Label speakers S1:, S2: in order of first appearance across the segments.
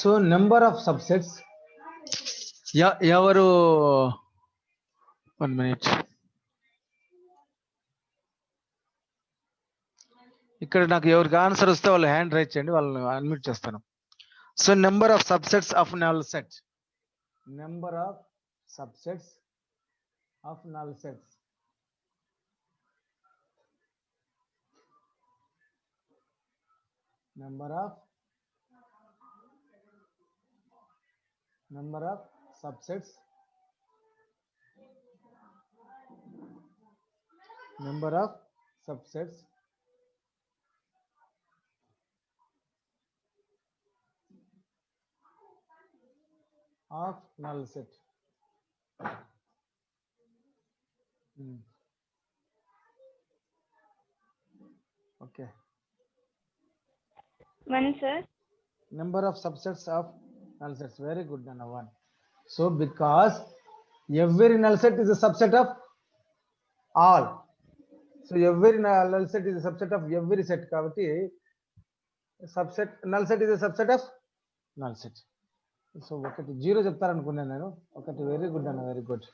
S1: So number of subsets.
S2: ఎవరు 1 minute. ఇక్కడ నాకు ఎవరికి ఆన్సర్ వస్తే వాళ్ళు హ్యాండ్ రైజ్ చేయండి, వాళ్ళని అన్మ్యూట్ చేస్తాను. So number of subsets of null set.
S1: Number of subsets of null sets. Number of subsets. Number of subsets of null set. Okay.
S3: One, sir.
S1: Number of subsets of null sets. Very good, Nana. One. So because every null set is a subset of all. So every null set is a subset of every set. Kavati subset null set is a subset of null set. So ఒకటి zero చెప్తారనుకున్నాను నేను. ఒకటి very good అన్న, very good.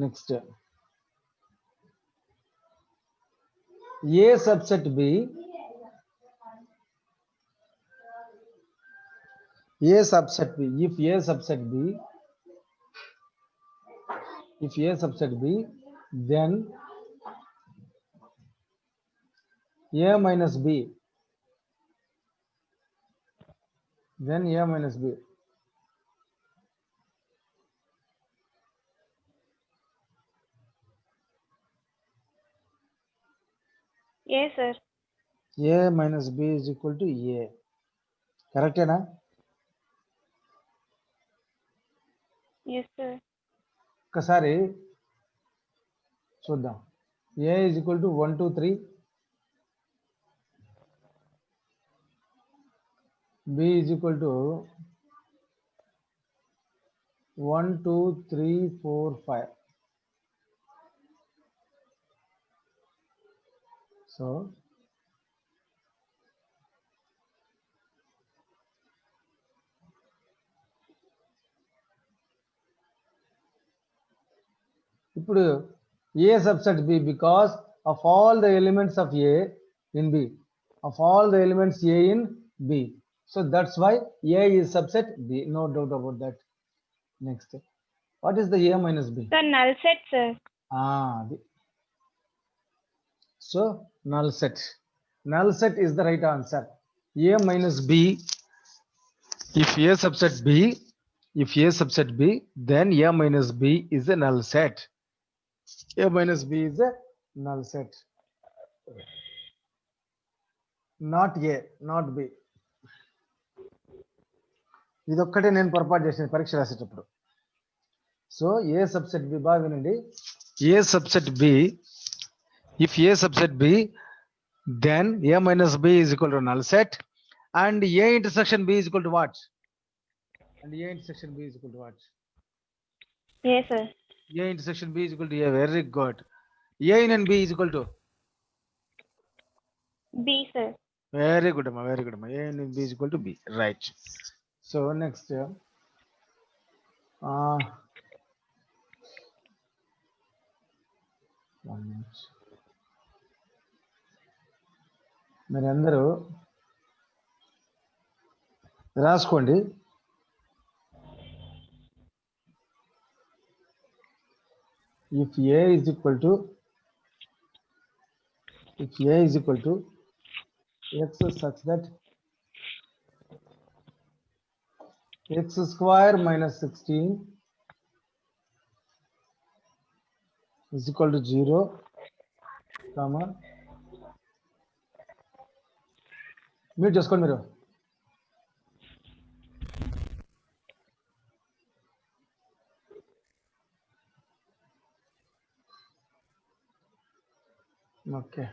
S1: Next A subset B, A subset B, if a subset b, if a subset b, then a minus b, then a minus b.
S3: Yes, sir.
S1: A minus b is equal to a. కరెక్టేనా?
S3: Yes, sir.
S1: ఒకసారి చూద్దాం. a is equal to 1 2 3, b is equal to 1 2 3 4 5. So ఇప్పుడు a subset b, because of all the elements of a in b, of all the elements a in b, so that's why a is subset b, no doubt about that. Next, what is the a minus b?
S3: The null set, sir.
S1: So null set is the right answer. A minus b, if a subset b, then a minus b is a null set. A minus b is a null set, not a, not b. ఇదొక్కటే నేను పొరపాటు చేసిన పరీక్ష రాసేటప్పుడు. So ఏ subset B, బాగా వినండి. A subset B, if a subset b, then a minus b is equal to null set, and a intersection b is equal to what? And a intersection b is equal to what?
S3: Yes, sir.
S1: A intersection b is equal to a. Very good. A in and b is equal to?
S3: B, sir.
S1: Very good, amma. Very good, amma. A in and b is equal to b. Right. So next, one minute. మరి అందరూ రాసుకోండి. If a is equal to x such that x square minus 16 is equal to 0, comma, mute చేసుకోండి మీరు. Okay.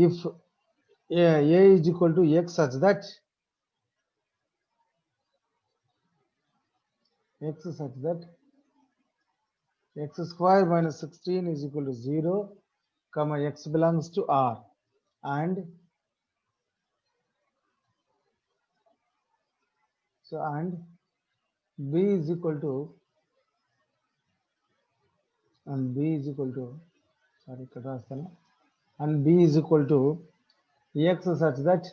S1: If a is equal to x such that x square minus 16 is equal to 0, comma, x belongs to R, and So and b is equal to sorry ఇక్కడ రాస్తాను and b is equal to x such that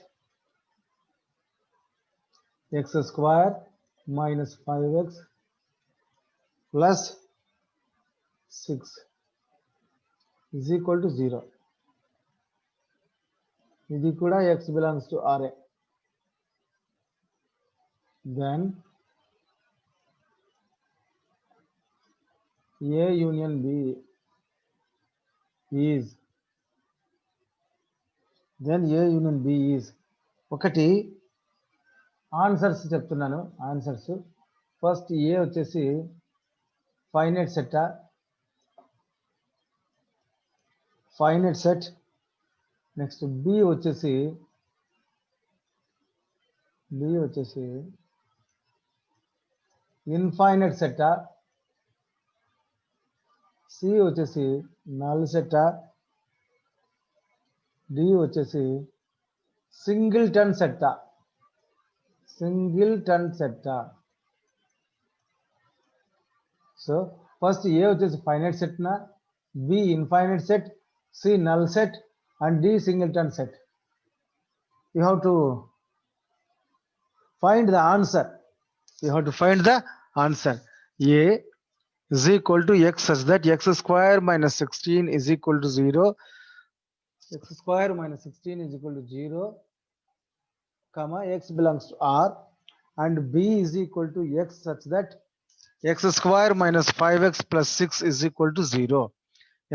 S1: x square minus 5x plus 6 is equal to 0. ఇది కూడా x belongs to Ra. Then A union B is ఒకటి answers చెప్తున్నాను. Answers first A వచ్చేసి finite set. Next B వచ్చేసి infinite set. C వచ్చేసి null set. D వచ్చేసి singleton set. So first A వచ్చేసి finite set నా, B infinite set, C null set and D singleton set. You have to find the answer. A is equal to x such that x square minus 16 is equal to 0. X square minus 16 is equal to 0, comma x belongs to R, and b is equal to x such that x square minus 5x plus 6 is equal to 0.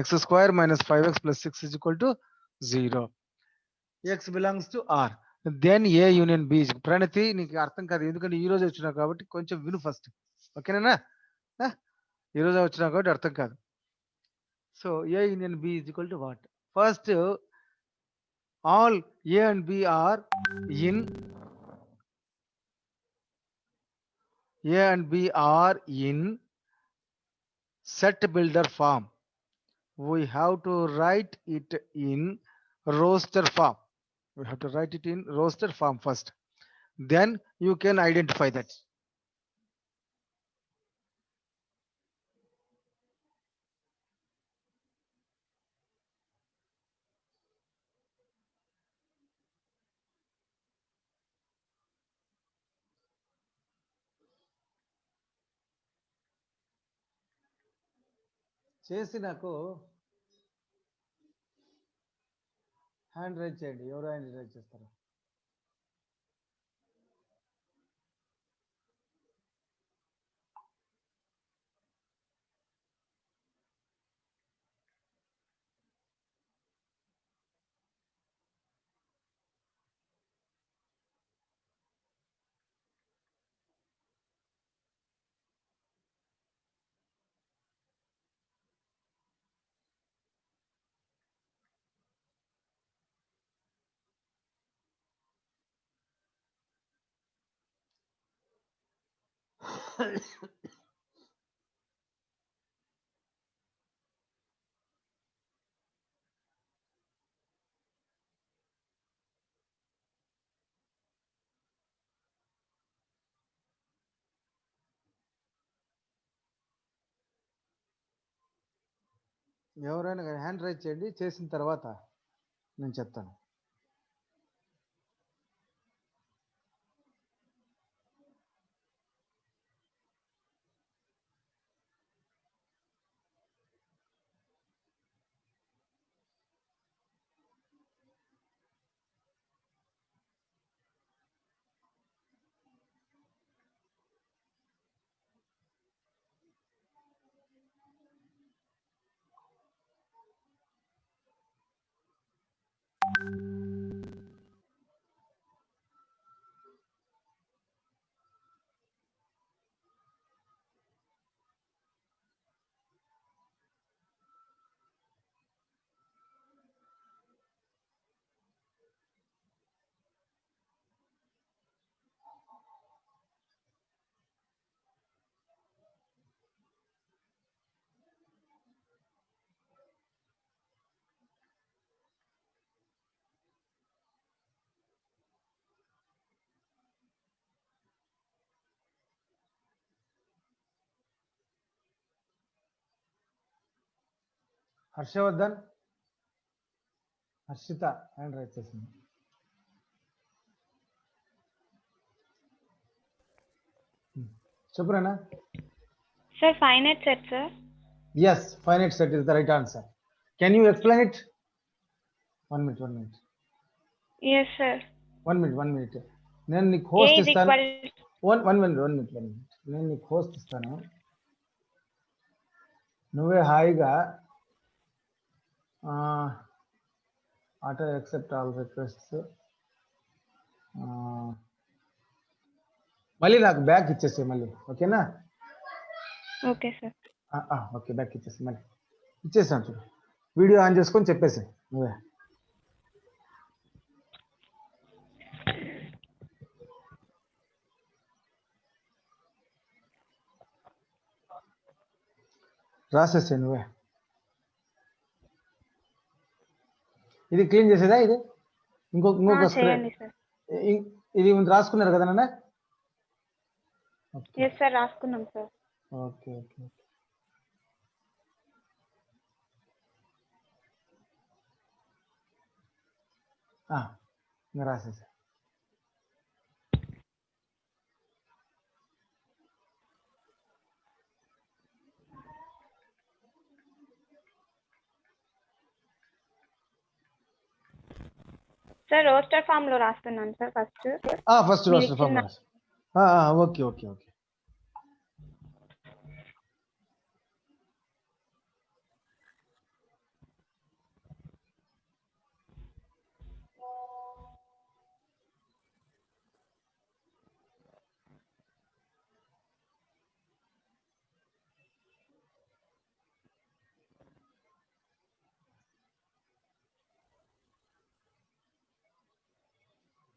S1: X square minus 5x plus 6 is equal to 0. X belongs to R. Then A union B is. ప్రణతి నీకు అర్థం కాదు, ఎందుకంటే ఈ రోజు వచ్చినా కాబట్టి కొంచెం విను ఫస్ట్. ఓకేనా? ఈ రోజు వచ్చినా కాబట్టి అర్థం కాదు. So A union B is equal to what? First, all A and B are in set builder form. We have to write it in roster form. First. Then you can identify that. చేసి నాకు hand raise చేయండి. ఎవరు hand raise చేస్తారు? ఎవరైనా hand raise చేయండి. చేసిన తర్వాత నేను చెప్తాను. హర్షవర్ధన్, హర్షిత హ్యాండ్ రైట్ చేసింది. చెప్పురానా?
S3: Sir, finite set, sir.
S1: Yes, finite set is the right answer. Can you explain it? 1 minute, 1 minute.
S3: Yes, sir.
S1: 1 minute, 1 minute. నేను నీకు
S3: A
S1: హోస్ట్
S3: is
S1: ఇస్తాను.
S3: equal.
S1: 1 minute, 1 minute, 1 minute. నేను నీకు హోస్ట్ ఇస్తాను. నువ్వే హాయిగా auto accept all requests మళ్ళీ నాకు బ్యాక్ ఇచ్చేసి మళ్ళీ, ఓకేనా?
S3: Okay, sir.
S1: ఓకే, బ్యాక్ ఇచ్చేసి మళ్ళీ ఇచ్చేసాను చూడు. వీడియో ఆన్ చేసుకొని చెప్పేసి నువ్వే. రాసేసే నువ్వే. ఇది క్లీన్ చేసేదా? ఇది ఇంకొక
S3: చేయండి, sir.
S1: ఇది రాసుకున్నారు కదా నాన్న?
S3: Yes, sir. రాసుకున్నాం, sir.
S1: Okay okay okay. ఇంకా రాసేసా.
S3: సార్ రోస్టర్ ఫామ్ లో రాస్తున్నాను sir first.
S1: First roster form. Okay okay okay.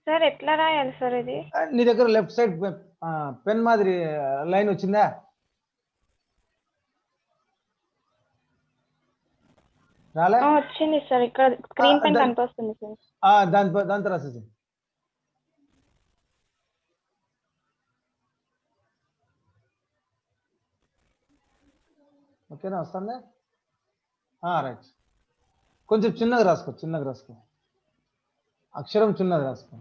S3: Sir ఎట్లా రాయాలి సార్ ఇది?
S1: నీ దగ్గర లెఫ్ట్ సైడ్ పెన్ మాదిరి లైన్ వచ్చిందా? రాలే?
S3: వచ్చింది సార్, ఇక్కడ స్క్రీన్ పైన కనిపిస్తుంది సార్.
S1: దాంతో రాసేసి. ఓకేనా? వస్తుందా? రైట్. కొంచెం చిన్నగా రాసుకో. అక్షరం చిన్నది రాసుకో.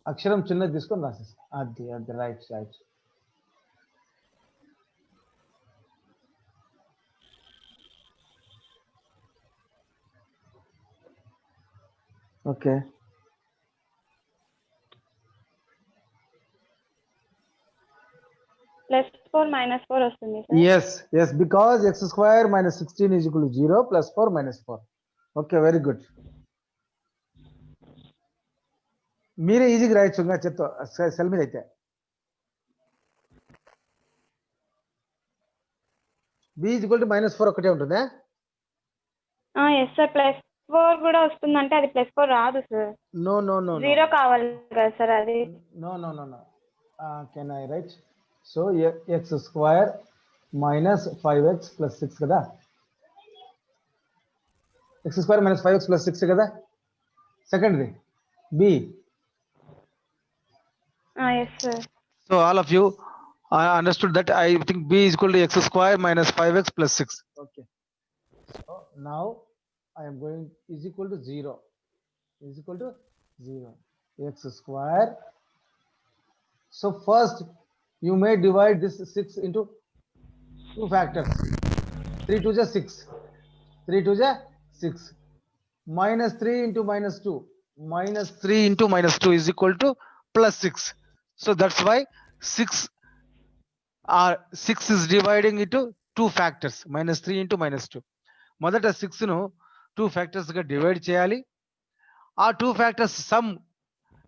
S1: అక్షరం చిన్నది తీసుకొని రాసేసి. అది రైట్ రైట్. ఓకే.
S3: +4 -4 వస్తుంది sir.
S1: yes because x square minus 16 is equal to 0 plus 4 minus 4. Okay, very good. మీరే ఈజీగా రాయొచ్చు ఇంకా చెప్తా సెల్ మీద అయితే. b is equal to -4 ఒకటే ఉంటుందా?
S3: Yes sir. +4 కూడా వస్తుందంటే అది +4 రాదు సార్.
S1: నో
S3: 0 కావాలి కదా సార్ అది.
S1: No can I write? సో x square minus 5x plus 6 కదా? x square minus 5x plus 6 కదా? సెకండ్ది b.
S3: Yes sir.
S2: So all of you understood that. I think b is equal to x square minus 5x plus 6.
S1: Okay. So now I am going is equal to 0. Is equal to 0. X square. So first you may divide this 6 into two factors. 3 2 is 6. 3 2 is 6. Minus 3 into minus 2. Minus
S2: 3 into minus 2 is equal to plus 6. So that's why 6 is dividing into two factors. -3 into -2. మొదట 6 ను 2 factors గా divide చేయాలి. ఆ 2 factors some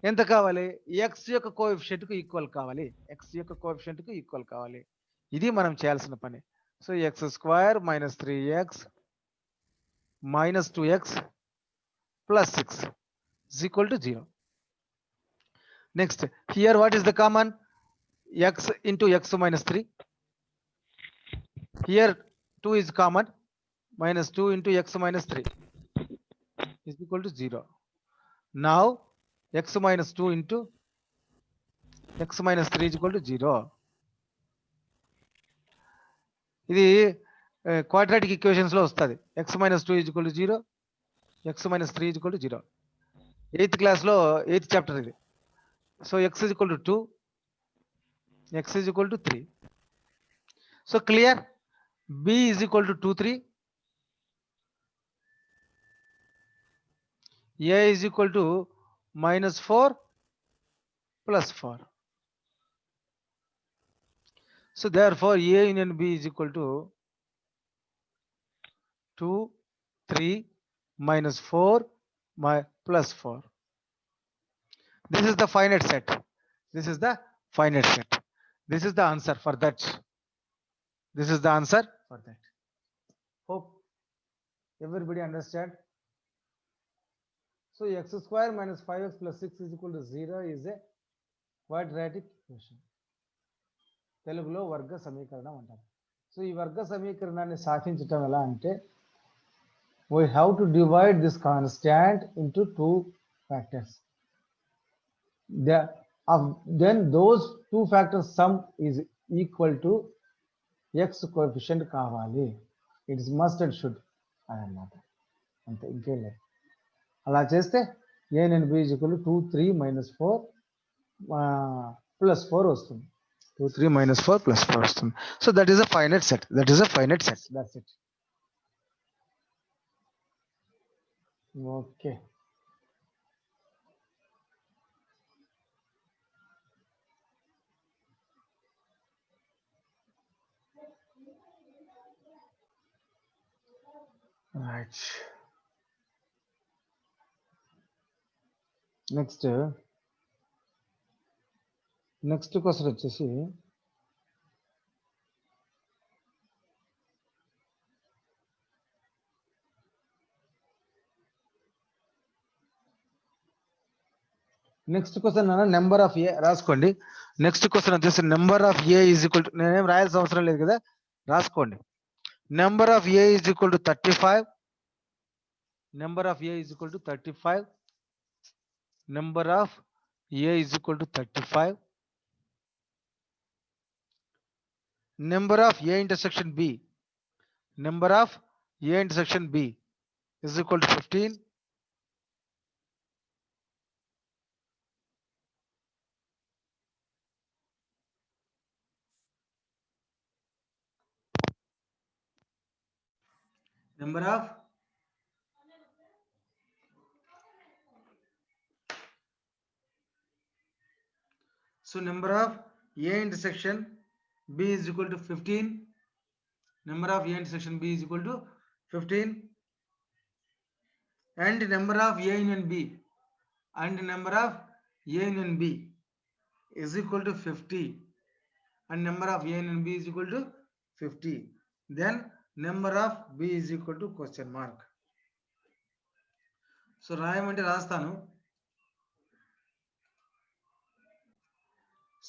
S2: ఎంత కావాలి? x యొక్క coefficient కు equal కావాలి. ఇది మనం చేయాల్సిన పని. So x square minus 3x minus 2x plus 6 is equal to 0. Next, here what is the common? X into x minus 3. Here 2 is common. Minus 2 into x minus 3 is equal to 0. Now x minus 2 into x minus 3 is equal to 0. ఇది quadratic equations లో వస్తుంది. x minus 2 is equal to 0, x minus 3 is equal to 0. 8th class లో 8th chapter ఇది. So x is equal to 2, x is equal to 3. So clear? b is equal to 2 3, a is equal to minus 4 plus 4. So therefore a union b is equal to 2 3 minus 4 plus 4. This is the finite set. This is the finite set. This is the answer for that. This is the answer for that. Hope everybody understand. So x square minus 5x plus 6 is equal to 0 is a quadratic equation. తెలుగులో వర్గ సమీకరణం అంటారు. So ఈ వర్గ సమీకరణాన్ని సాధించటం ఎలా అంటే we have to divide this constant into two factors. Then those two factors sum is equal to x coefficient కావాలి. It is must and should అన్నమాట. అంతే, ఇంకేం లేదు. అలా చేస్తే a and b is equal to 2 3 minus 4 plus 4 వస్తుంది. 2 3 minus 4 plus 4 వస్తుంది. So that is a finite set. That is a finite set. That's it. Okay. Right. Next question వచ్చేసి next question number of ఏ రాసుకోండి. Next question వచ్చేసి number of A is equal to, నేనేం రాయాల్సిన అవసరం లేదు కదా, రాసుకోండి. Number of A is equal to 35. Number of A is equal to 35. Number of A is equal to 35. Number of A intersection B, number of A intersection B is equal to 15. Number of number of A intersection B is equal to 15. Number of A intersection B is equal to 15. And number of A union B and number of A union B is equal to 50. And number of A union B is equal to 50. Then number of B is equal to question mark. So రాయమంటే రాస్తాను.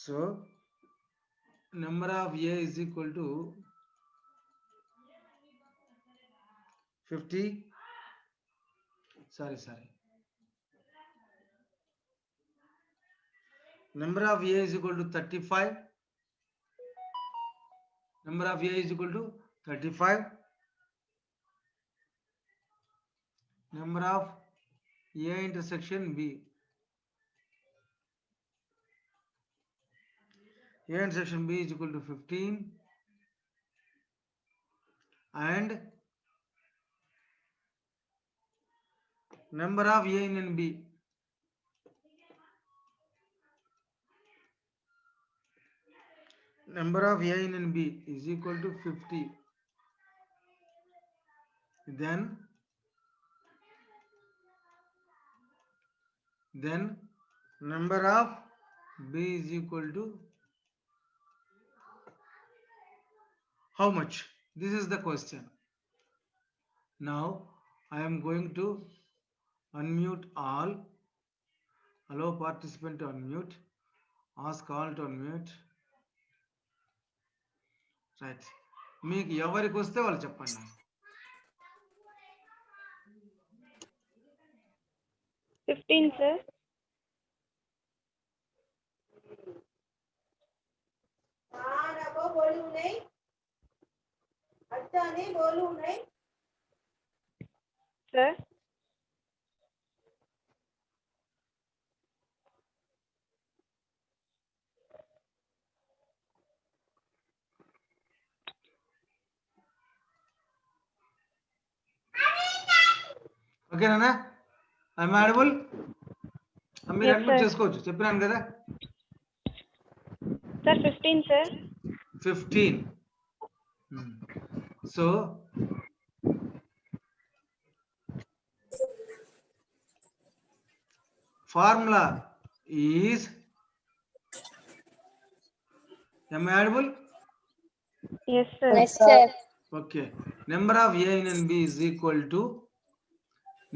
S2: So number of A is equal to 50. Sorry. Number of A is equal to 35. Number of A is equal to 35. Number of A intersection B. A intersection B is equal to 15. And number of A union B. Number of A union B is equal to 50. Then number of B is equal to how much? This is the question. Now I am going to unmute all. Allow participant to unmute. Ask all to unmute. Right. మీకు ఎవరికి వస్తే వాళ్ళు చెప్పండి.
S3: 15 sir. Sir
S2: ఓకేనా? I'm audible? మీరు
S3: Yes,
S2: admit
S3: sir.
S2: చేసుకోవచ్చు, చెప్పినాను కదా.
S3: Sir 15 sir
S2: 15. So formula is, am I audible?
S3: yes sir
S4: Yes, sir.
S2: Okay, number of A and B is equal to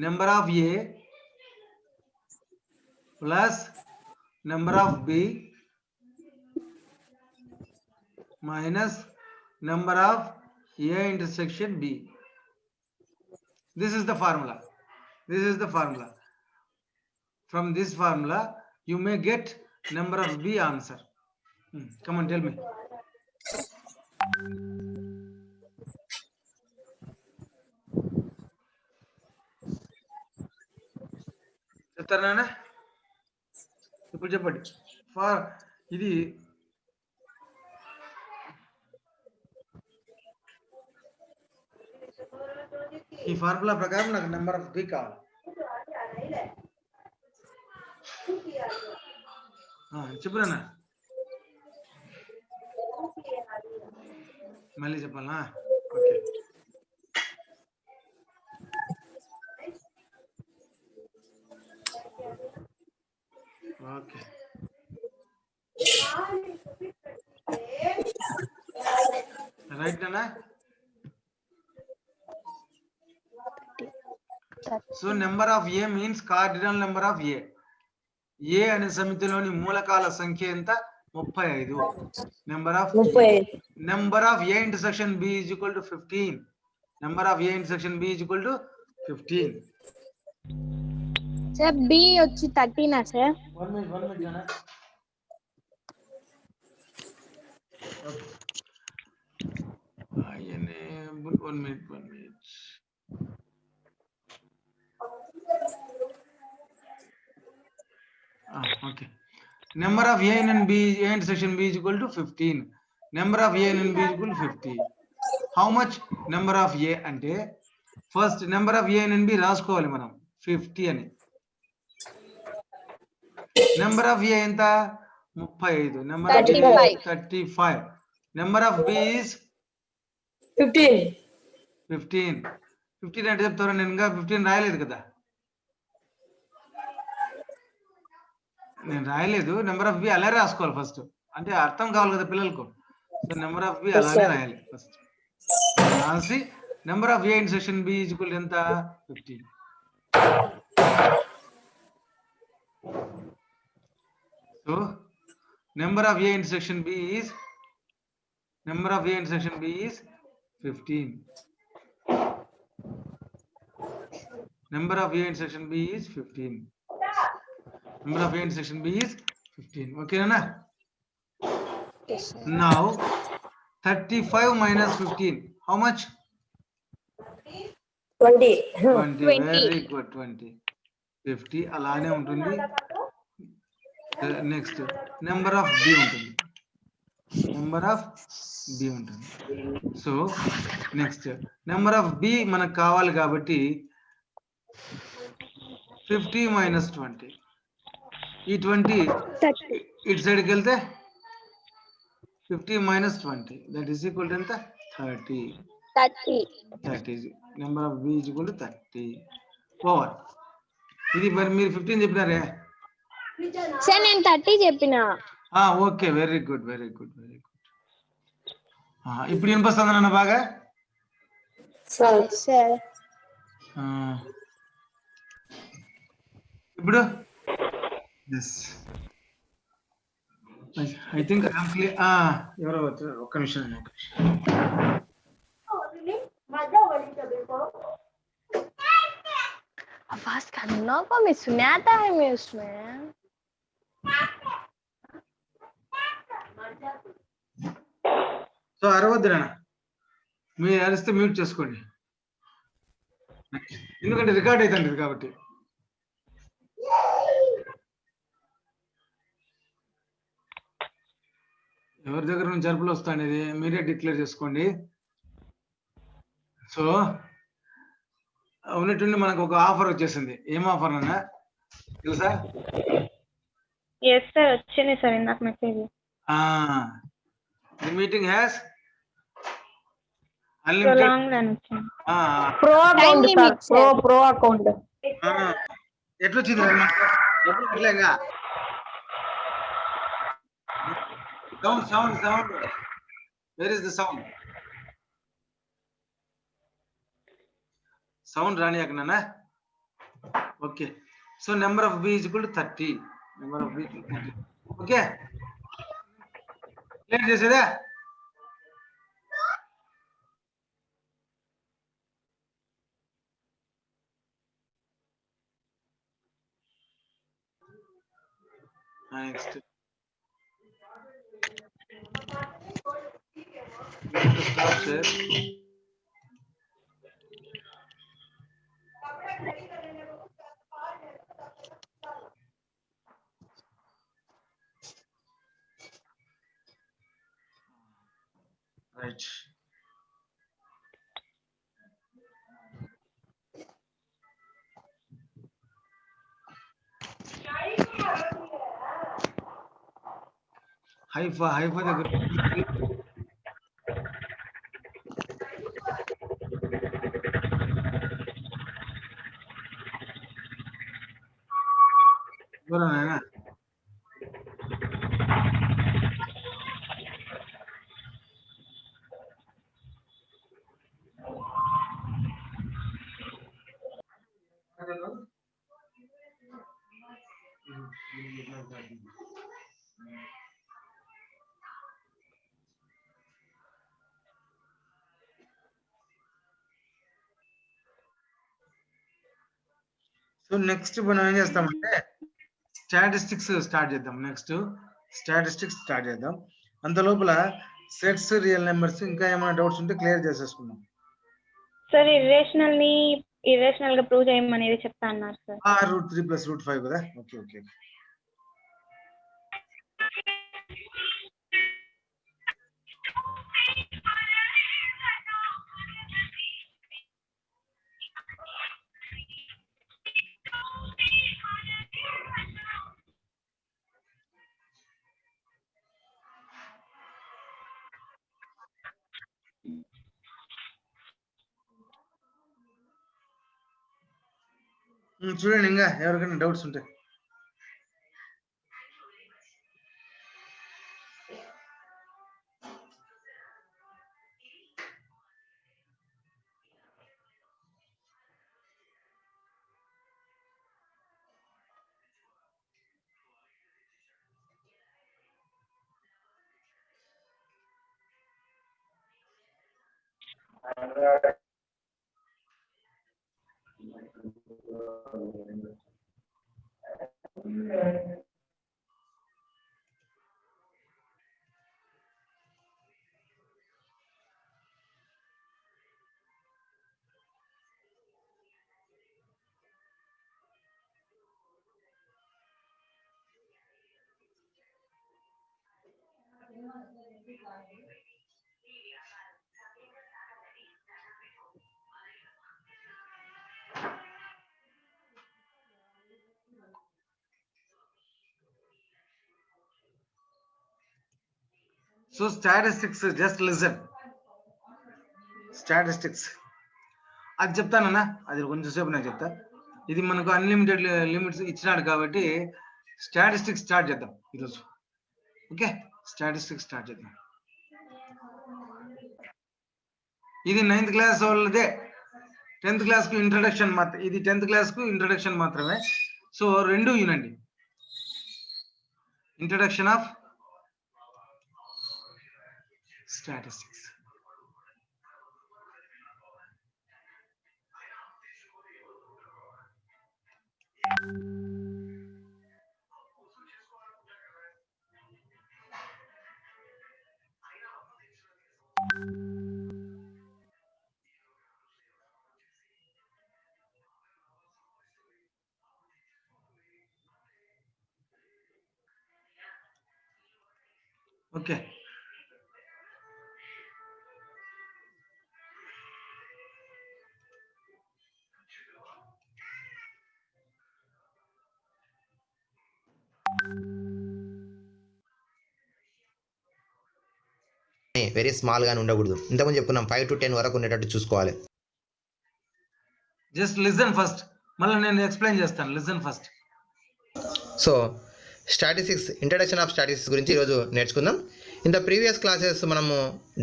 S2: number of A plus number of B minus number of A intersection B. This is the formula. This is the formula. From this formula you may get number of B answer. Come on, tell me. చెప్తారా? ఇప్పుడు చెప్పండి. ఇది ఈ formula ప్రకారం నాకు number of B కావాలి. చెప్పురా, మళ్ళీ చెప్పాలా? ఓకే, ఓకే, రైట్ అన్నా. So number of A means cardinal number of A. A అనే సమితిలోని మూలకాల సంఖ్య ఎంత? 35. Number of A intersection B is equal to 15. Number of A intersection B is equal to 15.
S4: Sir B వచ్చి 13 నా sir?
S2: 1 minute అన్నా. One minute. Okay. Number of A and B, A intersection B is equal to 15. Number of A and B is equal to 50. How much number of A అంటే first number of A and B రాసుకోవాలి మనం 50 అని. Number of A ఎంత? 35. Number of 35. Number of B is 15 అంటే చెప్తారా? నేను ఇంకా 15 రాయలేదు కదా, నేను రాయలేదు. నెంబర్ ఆఫ్ బి అలా రాసుకోవాలి ఫస్ట్, అంటే అర్థం కావాలి కదా పిల్లలకు. సో నెంబర్ ఆఫ్ బి అలానే రాయాలి ఫస్ట్. రాసి number of A intersection B is equal ఎంత? 15. So number of A intersection B is 15. Number of A intersection B is 15. Number of A intersection B is 15. Okay, Nana?
S4: Yes, sir.
S2: Now 35 minus 15. How much?
S4: 20.
S2: 20. Very good. 20. 50 అలానే ఉంటుంది. Next number of B ఉంటుంది. So next number of B మనకు కావాలి కాబట్టి 50 minus 20. ఈ 20 ఇటు సైడ్కి వెళ్తే 50 minus 20 that is equal to ఎంత? 30. Number of B is equal to 30 over. ఇది మరి మీరు 15 చెప్పినారే
S4: సార్? నేను 30 చెప్పినా.
S2: Okay, very good. ఇప్పుడు వినిపిస్తుంది నన్ను బాగా?
S4: సార్
S2: ఇప్పుడు ఐ థింక్ ఎవరో ఒక్క నిమిషం.
S4: आवाज करना को मैं सुनाता है मैं उसमें.
S1: సో అరవద్దు నాన్న, మీరు అరిస్తే మ్యూట్ చేసుకోండి, ఎందుకంటే రికార్డ్ అవుతుంది కాబట్టి. ఎవరి దగ్గర నుంచి జరుపులు వస్తానేది మీరే డిక్లేర్ చేసుకోండి. సో ఉన్నట్టుండి మనకు ఒక ఆఫర్ వచ్చేసింది. ఏం ఆఫర్ అన్నా తెలుసా?
S3: ఎస్ సార్, వచ్చింది సార్ ఇందాక message.
S1: The meeting has unlimited
S3: prolonged అని వచ్చింది.
S5: Pro
S4: Time
S5: account
S4: limit,
S5: sir,
S4: sir.
S5: Pro account.
S1: ఎట్లా వచ్చింది ఎప్పుడు ఇట్లాగా sound where is the sound రాని అక్కడ. Okay, so number of B is equal to 30. Number of B okay, clear చేసేదా? Next stop share. Right, Haifa దగ్గర ఎవరన్నా సో నెక్స్ట్ మనం ఏం చేస్తామంటే స్టాటిస్టిక్స్ స్టార్ట్ చేద్దాం. అంత లోపల సెట్స్, రియల్ నెంబర్స్ ఇంకా ఏమైనా డౌట్స్ ఉంటే క్లియర్ చేసేసుకుందాం.
S3: సార్ ఇర్రేషనల్ గా ప్రూవ్ చేయమనేది చెప్తా అన్నారు సార్.
S1: √3 + √5 కదా. ఓకే. చూడండి, ఇంకా ఎవరికైనా డౌట్స్ ఉంటాయి. So statistics, just listen. Statistics అది చెప్తానన్నా, అది కొంచెం సేపు నేను చెప్తా. ఇది మనకు అన్లిమిటెడ్ లిమిట్స్ ఇచ్చినాడు కాబట్టి స్టాటిస్టిక్స్ స్టార్ట్ చేద్దాం ఈరోజు. ఓకే, స్టాటిస్టిక్స్ స్టార్ట్ చేద్దాం. ఇది 9th క్లాస్ వాళ్ళదే. 10th క్లాస్ కు ఇంట్రడక్షన్ మాత్రం, ఇది 10th క్లాస్ కు ఇంట్రడక్షన్ మాత్రమే. సో రెండు వినండి. Introduction of statistics. Okay.
S5: Very స్మాల్గానే ఉండకూడదు. ఇంతకుముందు చెప్పుకున్నాం 5 to 10 వరకు ఉండేటట్టు చూసుకోవాలి.
S1: జస్ట్ లిజన్ ఫస్ట్, మళ్ళీ నేను ఎక్స్ప్లెయిన్ చేస్తాను. Listen first.
S5: So statistics, introduction of statistics గురించి ఈరోజు నేర్చుకుందాం. ఇన్ ద ప్రీవియస్ క్లాసెస్ మనము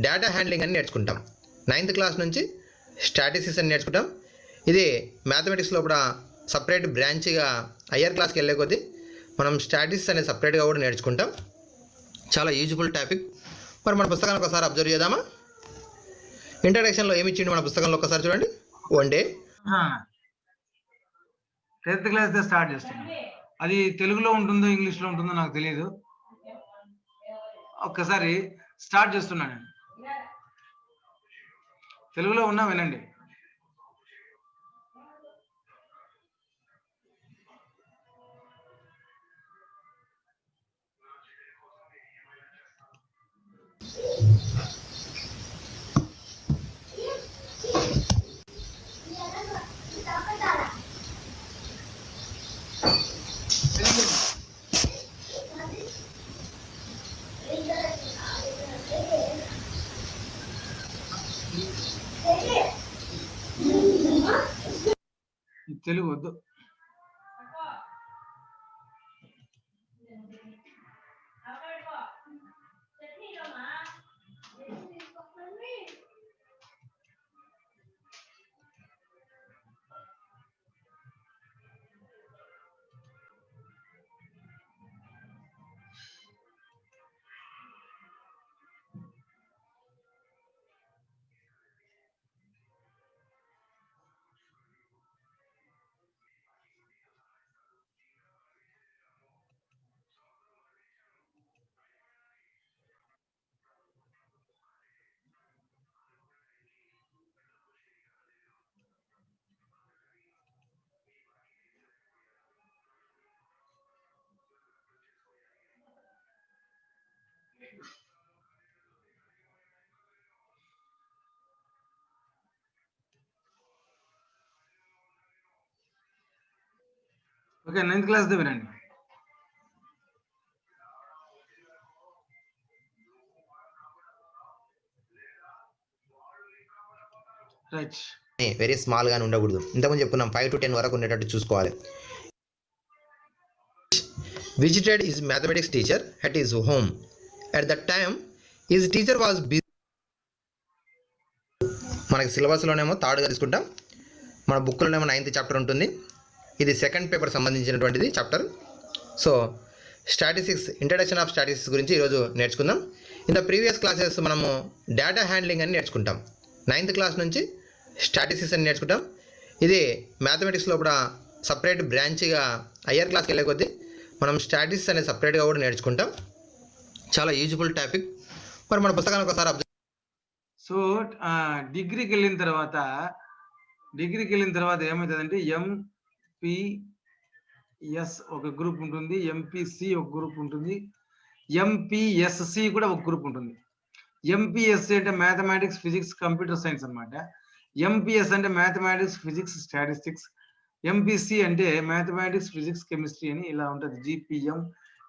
S5: డేటా హ్యాండ్లింగ్ అని నేర్చుకుంటాం. 9th క్లాస్ నుంచి స్టాటిస్టిక్స్ అని నేర్చుకుంటాం. ఇది మ్యాథమెటిక్స్లో కూడా సపరేట్ బ్రాంచ్గా హయ్యర్ క్లాస్కి వెళ్ళే కొద్దీ మనం స్టాటిస్టిక్స్ అనేది సపరేట్గా కూడా నేర్చుకుంటాం. చాలా యూజ్ఫుల్ టాపిక్. మరి మన పుస్తకాన్ని ఒకసారి అబ్జర్వ్ చేద్దామా? ఇంట్రడక్షన్లో ఏమి ఇచ్చిండు మన పుస్తకంలో ఒకసారి చూడండి. 1 day
S1: 10th క్లాస్ స్టార్ట్ చేస్తున్నాను. అది తెలుగులో ఉంటుందో ఇంగ్లీష్లో ఉంటుందో నాకు తెలియదు. ఒక్కసారి స్టార్ట్ చేస్తున్నాను. తెలుగులో ఉన్నా వినండి. తెలుగు వద్దు. ఓకే, 9th క్లాస్ వినండి. రైట్.
S5: వెరీ స్మాల్గానే ఉండకూడదు. ఇంతకుముందు చెప్పుకున్నాం 5 to 10 వరకు ఉండేటట్టు చూసుకోవాలి. Visited his mathematics teacher at his home. At that time his teacher was busy. మనకి సిలబస్లోనేమో థర్డ్గా తీసుకుంటాం. మన బుక్లోనేమో 9th చాప్టర్ ఉంటుంది. ఇది సెకండ్ పేపర్ సంబంధించినటువంటిది chapter. So statistics, introduction of statistics గురించి ఈరోజు నేర్చుకుందాం. ఇన్ ద ప్రీవియస్ క్లాసెస్ మనము డేటా హ్యాండ్లింగ్ అని నేర్చుకుంటాం. 9th క్లాస్ నుంచి స్టాటిస్టిక్స్ అని నేర్చుకుంటాం. ఇది మ్యాథమెటిక్స్లో కూడా సపరేట్ బ్రాంచ్గా హయ్యర్ క్లాస్కి వెళ్ళే కొద్దీ మనం స్టాటిస్టిక్స్ అనేది సపరేట్గా కూడా నేర్చుకుంటాం. చాలా యూజ్ఫుల్ టాపిక్. మరి మన పుస్తకాన్ని ఒకసారి అబ్జర్వ్.
S1: సో డిగ్రీకి వెళ్ళిన తర్వాత ఏమవుతుందంటే ఎంపీఎస్ ఒక గ్రూప్ ఉంటుంది, ఎంపీసీ ఒక గ్రూప్ ఉంటుంది, ఎంపీఎస్సి కూడా ఒక గ్రూప్ ఉంటుంది. ఎంపీఎస్సి అంటే మ్యాథమెటిక్స్, ఫిజిక్స్, కంప్యూటర్ సైన్స్ అన్నమాట. ఎంపీఎస్ అంటే మ్యాథమెటిక్స్, ఫిజిక్స్, స్టాటిస్టిక్స్. ఎంపీసీ అంటే మ్యాథమెటిక్స్, ఫిజిక్స్, కెమిస్ట్రీ అని ఇలా ఉంటుంది. జీపీఎం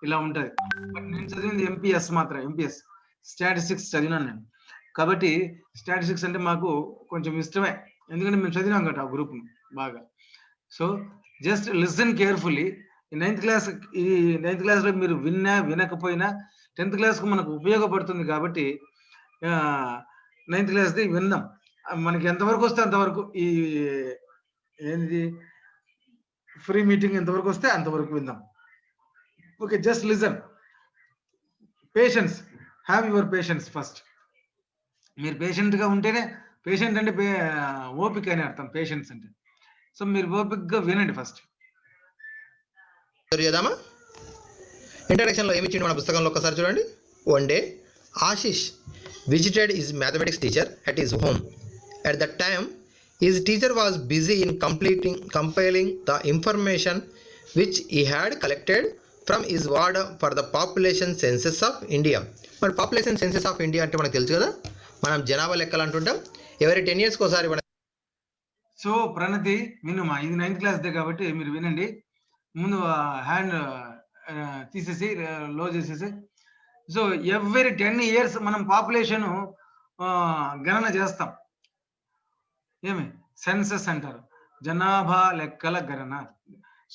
S1: ఇలా ఉంటుంది. బట్ నేను చదివింది ఎంపీఎస్ మాత్రం. ఎంపీఎస్ స్టాటిస్టిక్స్ చదివినాను నేను. కాబట్టి స్టాటిస్టిక్స్ అంటే మాకు కొంచెం ఇష్టమే, ఎందుకంటే మేము చదివినాం కదా ఆ గ్రూప్ బాగా. So just listen carefully. ఈ 9th క్లాస్లో మీరు విన్నా వినకపోయినా 10th క్లాస్కు మనకు ఉపయోగపడుతుంది. కాబట్టి 9th క్లాస్ది విందాం. మనకి ఎంతవరకు వస్తే అంతవరకు, ఈ ఏంది ఫ్రీ మీటింగ్ ఎంతవరకు వస్తే అంతవరకు విందాం. Okay, just listen. Patience, have your patience first. మీరు పేషెంట్గా ఉంటేనే, పేషెంట్ అంటే ఓపిక అని అర్థం పేషెన్స్ అంటే. సో మీరు ఓపికగా వినండి ఫస్ట్.
S5: చేద్దామా? ఇంట్రడక్షన్లో ఏమి ఇచ్చిండు మన పుస్తకంలో ఒకసారి చూడండి. 1 day Ashish visited his mathematics teacher at his home. At that time his teacher was busy in compiling the information which he had collected from his ward for the population census of India మరి population census of India అంటే మనకు తెలుసు కదా, మనం జనాభా లెక్కలు అంటుంటాం. ఎవరి 10 yearsకి ఒకసారి మన
S1: సో ప్రణతి వినుమా, ఇది 9th క్లాస్ దే కాబట్టి మీరు వినండి. ముందు హ్యాండ్ తీసేసి లో చేసేసి. సో ఎవ్రీ 10 years మనం పాపులేషన్ గణన చేస్తాం. ఏమి సెన్సస్ అంటారు, జనాభా లెక్కల గణన.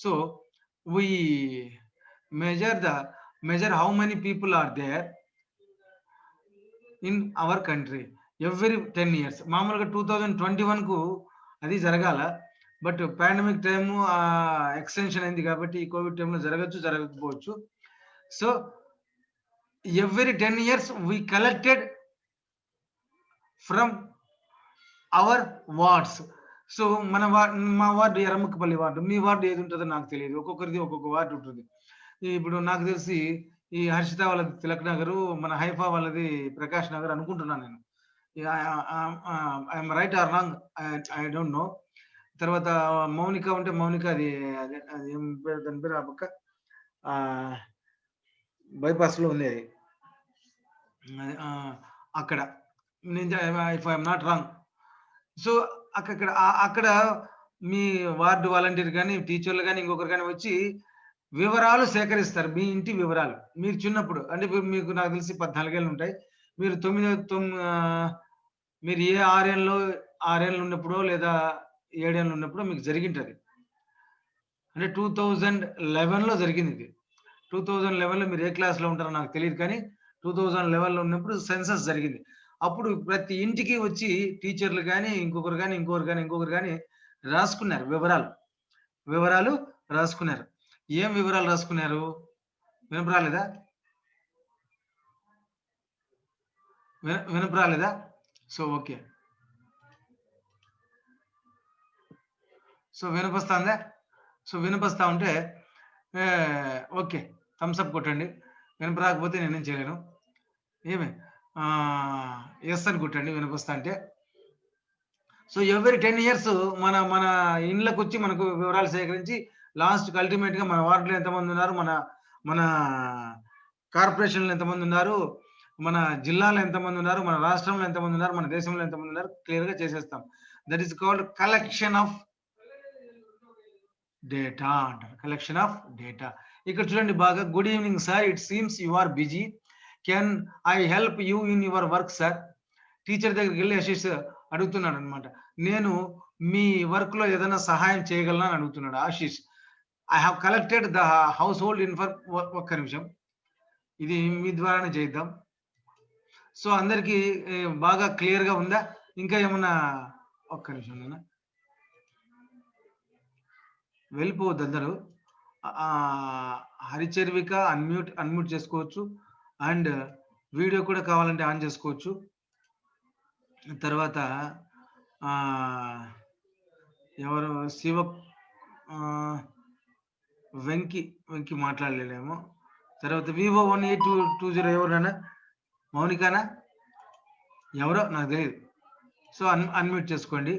S1: So we measure how many people are there in our country every 10 years. మామూలుగా 2021 కు అది జరగాల, బట్ పాండమిక్ టైము ఎక్స్టెన్షన్ అయింది కాబట్టి ఈ కోవిడ్ టైంలో జరగచ్చు, జరగకపోవచ్చు. So every 10 years we collected from our wards. So మా వార్డు ఎర్రముక్కపల్లి వార్డు, మీ వార్డు ఏది ఉంటుందో నాకు తెలియదు, ఒక్కొక్కరిది ఒక్కొక్క వార్డు ఉంటుంది. ఇప్పుడు నాకు తెలిసి ఈ హర్షిత వాళ్ళది తిలక్ నగరు, మన హైఫా వాళ్ళది ప్రకాష్ నగర్ అనుకుంటున్నాను నేను. I'm right are wrong, I don't know. తర్వాత మౌనిక ఉంటే మౌనిక అది ఏం పేరు, దాని పేరు ఆ పక్క బైపాస్ లో ఉంది అది, అక్కడ నేను if I'm not wrong. So అక్కడ మీ వార్డు వాలంటీర్ కానీ టీచర్లు కానీ ఇంకొకరు కానీ వచ్చి వివరాలు సేకరిస్తారు, మీ ఇంటి వివరాలు. మీరు చిన్నప్పుడు అంటే మీకు నాకు తెలిసి 14 ఏళ్ళు ఉంటాయి, మీరు మీరు ఏ 6 ఏళ్ళు ఉన్నప్పుడో లేదా 7 ఏళ్ళు ఉన్నప్పుడో మీకు జరిగింటది. అంటే 2011లో జరిగింది ఇది. 2011లో మీరు ఏ క్లాస్లో ఉంటారో నాకు తెలియదు, కానీ 2011లో ఉన్నప్పుడు సెన్సస్ జరిగింది. అప్పుడు ప్రతి ఇంటికి వచ్చి టీచర్లు కానీ ఇంకొకరు కానీ రాసుకున్నారు, వివరాలు రాసుకున్నారు. ఏం వివరాలు రాసుకున్నారు వినపరాలేదా? వినపరాలేదా? సో ఓకే, సో వినపస్తుందా? సో వినపస్తా ఉంటే ఓకే థమ్స్అప్ కొట్టండి, వినపరాకపోతే నేనేం చేయలేను. ఏమి ఎస్ అని కొట్టండి వినపస్తా అంటే. సో ఎవ్రీ 10 years మన ఇండ్లకు వచ్చి మనకు వివరాలు సేకరించి లాస్ట్ అల్టిమేట్ గా మన వార్డులో ఎంతమంది ఉన్నారు, మన కార్పొరేషన్లో ఎంతమంది ఉన్నారు, మన జిల్లాలో ఎంతమంది ఉన్నారు, మన రాష్ట్రంలో ఎంతమంది ఉన్నారు, మన దేశంలో ఎంతమంది ఉన్నారు క్లియర్ గా చేసేస్తాం. That is called collection of data అంటారు, కలెక్షన్ ఆఫ్ డేటా. ఇక్కడ చూడండి బాగా. Good evening sir, it seems you are busy, can I help you in your work sir. Teacher దగ్గరికి వెళ్ళి ఆశీష్ అడుగుతున్నాడు అనమాట, నేను మీ వర్క్ లో ఏదైనా సహాయం చేయగలనా అని అడుగుతున్నాడు Ashish. I have collected the house hold ఒక్క నిమిషం, ఇది మీ ద్వారానే చేద్దాం. సో అందరికి బాగా క్లియర్ గా ఉందా? ఇంకా ఏమన్నా? ఒక్క నిమిషం నాన్న, వెళ్ళిపోవద్దు అందరూ. హరిచర్విక అన్మ్యూట్ చేసుకోవచ్చు, అండ్ వీడియో కూడా కావాలంటే ఆన్ చేసుకోవచ్చు. తర్వాత ఎవరు వెంకి మాట్లాడలేమో. తర్వాత వివో 1820 ఎవరన్నా, మౌనికానా ఎవరో నాకు తెలియదు. సో అన్మ్యూట్ చేసుకోండి,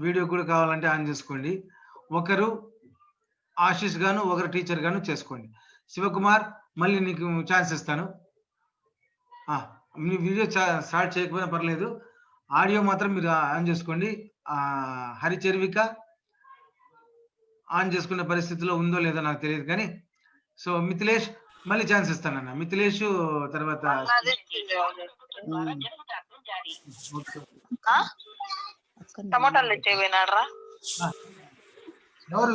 S1: వీడియో కూడా కావాలంటే ఆన్ చేసుకోండి. ఒకరు ఆశీష్ గాను ఒకరు టీచర్ గాను చేసుకోండి. శివకుమార్ మళ్ళీ నీకు ఛాన్స్ ఇస్తాను. మీ వీడియో స్టార్ట్ చేయకపోయినా పర్లేదు, ఆడియో మాత్రం మీరు ఆన్ చేసుకోండి. హరిచర్విక ఆన్ చేసుకునే పరిస్థితిలో ఉందో లేదో నాకు తెలియదు కానీ. సో మిథిలేష్ మళ్ళీ ఛాన్స్ ఇస్తానన్న. మిథిలేష్ తర్వాత
S6: టమాటాలు తెచ్చేవినాడ్రా,
S1: ఎవరు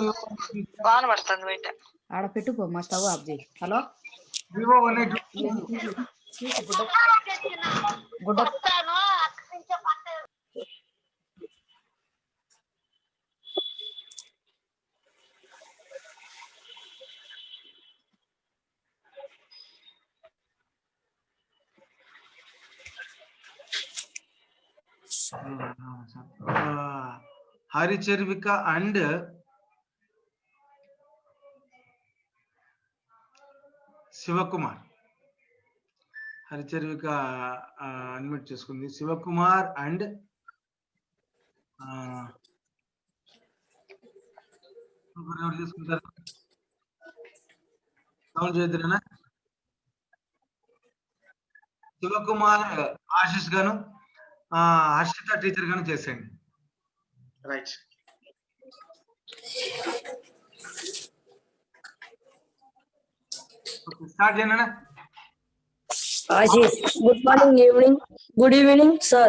S6: బాగా పడుతుంది బయట.
S7: ఆడ పెట్టుకో, మా స్టవ్ ఆఫ్ చేయి. హలో
S1: వివో 18
S7: గుడ్డ
S1: హరిచర్విక అండ్ శివకుమార్. హరిచర్విక అన్మ్యూట్ చేసుకుంది. శివకుమార్ అండ్ ఎవరు చేసుకుంటారు? సౌండ్ చేద్దరేనా? శివకుమార్ ఆశిష్ గాను హర్షిత టీచర్ గాను చేసేయండి. రైట్. స్టార్ట్ చేయండి.
S8: Ashish, good morning, good evening, sir.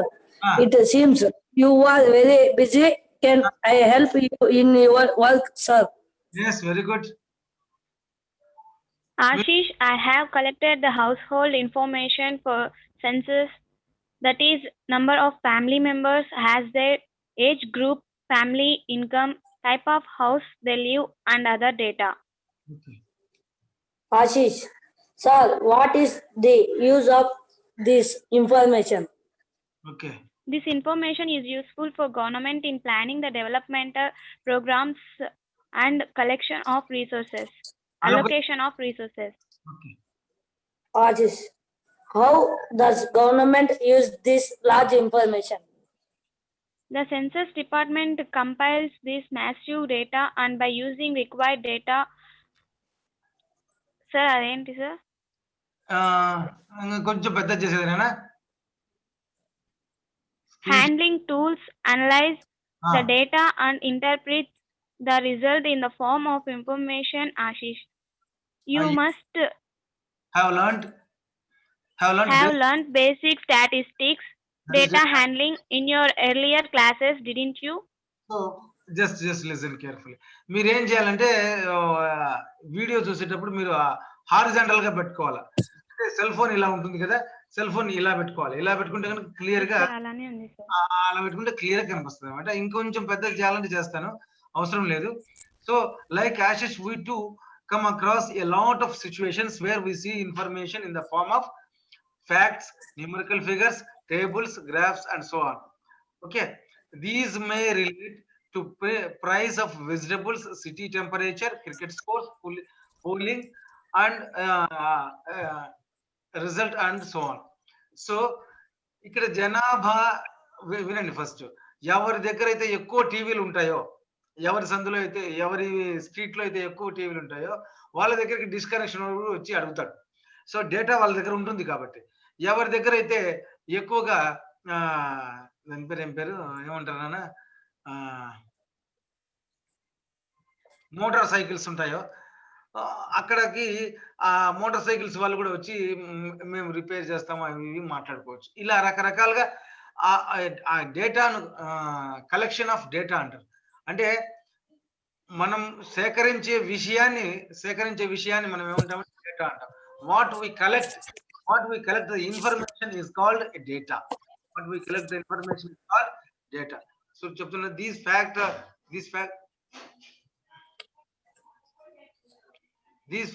S8: It seems you are very busy. Can I help you in your work, sir?
S1: Yes, very good.
S3: Ashish, I have collected the household information for census, that is, number of family members, has their age group, family income, type of house they live, and other data.
S1: Okay.
S8: Ashish, sir, what is the use of this information?
S1: Okay.
S3: This information is useful for government in planning the developmental programs and collection of resources, allocation of resources.
S1: Okay.
S8: Ashish, how does government use this large information?
S3: The census department compiles this massive data, and by using required data, sir, adenti sir?
S1: కొంచెం పెద్ద చేసేదేనా?
S3: Handling tools analyze the data and interpret the result in the form of information. Ashish, you must
S1: have learned
S3: basic statistics, data handling in your earlier classes, didn't you?
S1: So just listen carefully. మీరు ఏం చేయాలంటే video చూసేటప్పుడు మీరు horizontal గా పెట్టుకోవాలి. అంటే cell phone ఇలా ఉంటుంది కదా, సెల్ ఫోన్ ఇలా పెట్టుకోవాలి. ఇలా పెట్టుకుంటే కనుక క్లియర్ గా
S3: అలానే ఉంది సార్.
S1: అలా పెట్టుకుంటే క్లియర్ గా కనిపిస్తుంది అన్నమాట. ఇంకొంచెం పెద్దగా చేయాలంటే చేస్తాను, అవసరం లేదు. So like Ashish, we too come across a lot of situations where we see information in the form of facts, numerical figures, tables, graphs, and so on. Okay, these may relate to price of vegetables, city temperature, cricket scores, polling, and result, and so on. So ఇక్కడ జనాభా వినండి. First ఎవరి దగ్గర అయితే ఎక్కువ టీవీలు ఉంటాయో, ఎవరి సందులో అయితే, ఎవరి స్ట్రీట్ లో అయితే ఎక్కువ టీవీలు ఉంటాయో వాళ్ళ దగ్గరికి డిస్కనెక్షన్ వచ్చి అడుగుతాడు. సో డేటా వాళ్ళ దగ్గర ఉంటుంది కాబట్టి. ఎవరి దగ్గర అయితే ఎక్కువగా దాని పేరు ఏమంటారు నాన్న, మోటార్ సైకిల్స్ ఉంటాయో అక్కడికి ఆ మోటార్ సైకిల్స్ వాళ్ళు కూడా వచ్చి మేము రిపేర్ చేస్తాము అవి ఇవి మాట్లాడుకోవచ్చు. ఇలా రకరకాలుగా ఆ డేటాను కలెక్షన్ ఆఫ్ డేటా అంటారు. అంటే మనం సేకరించే విషయాన్ని మనం ఏమంటామంటే డేటా అంటాం. What we collect the information is called data. So చెప్తున్నా, these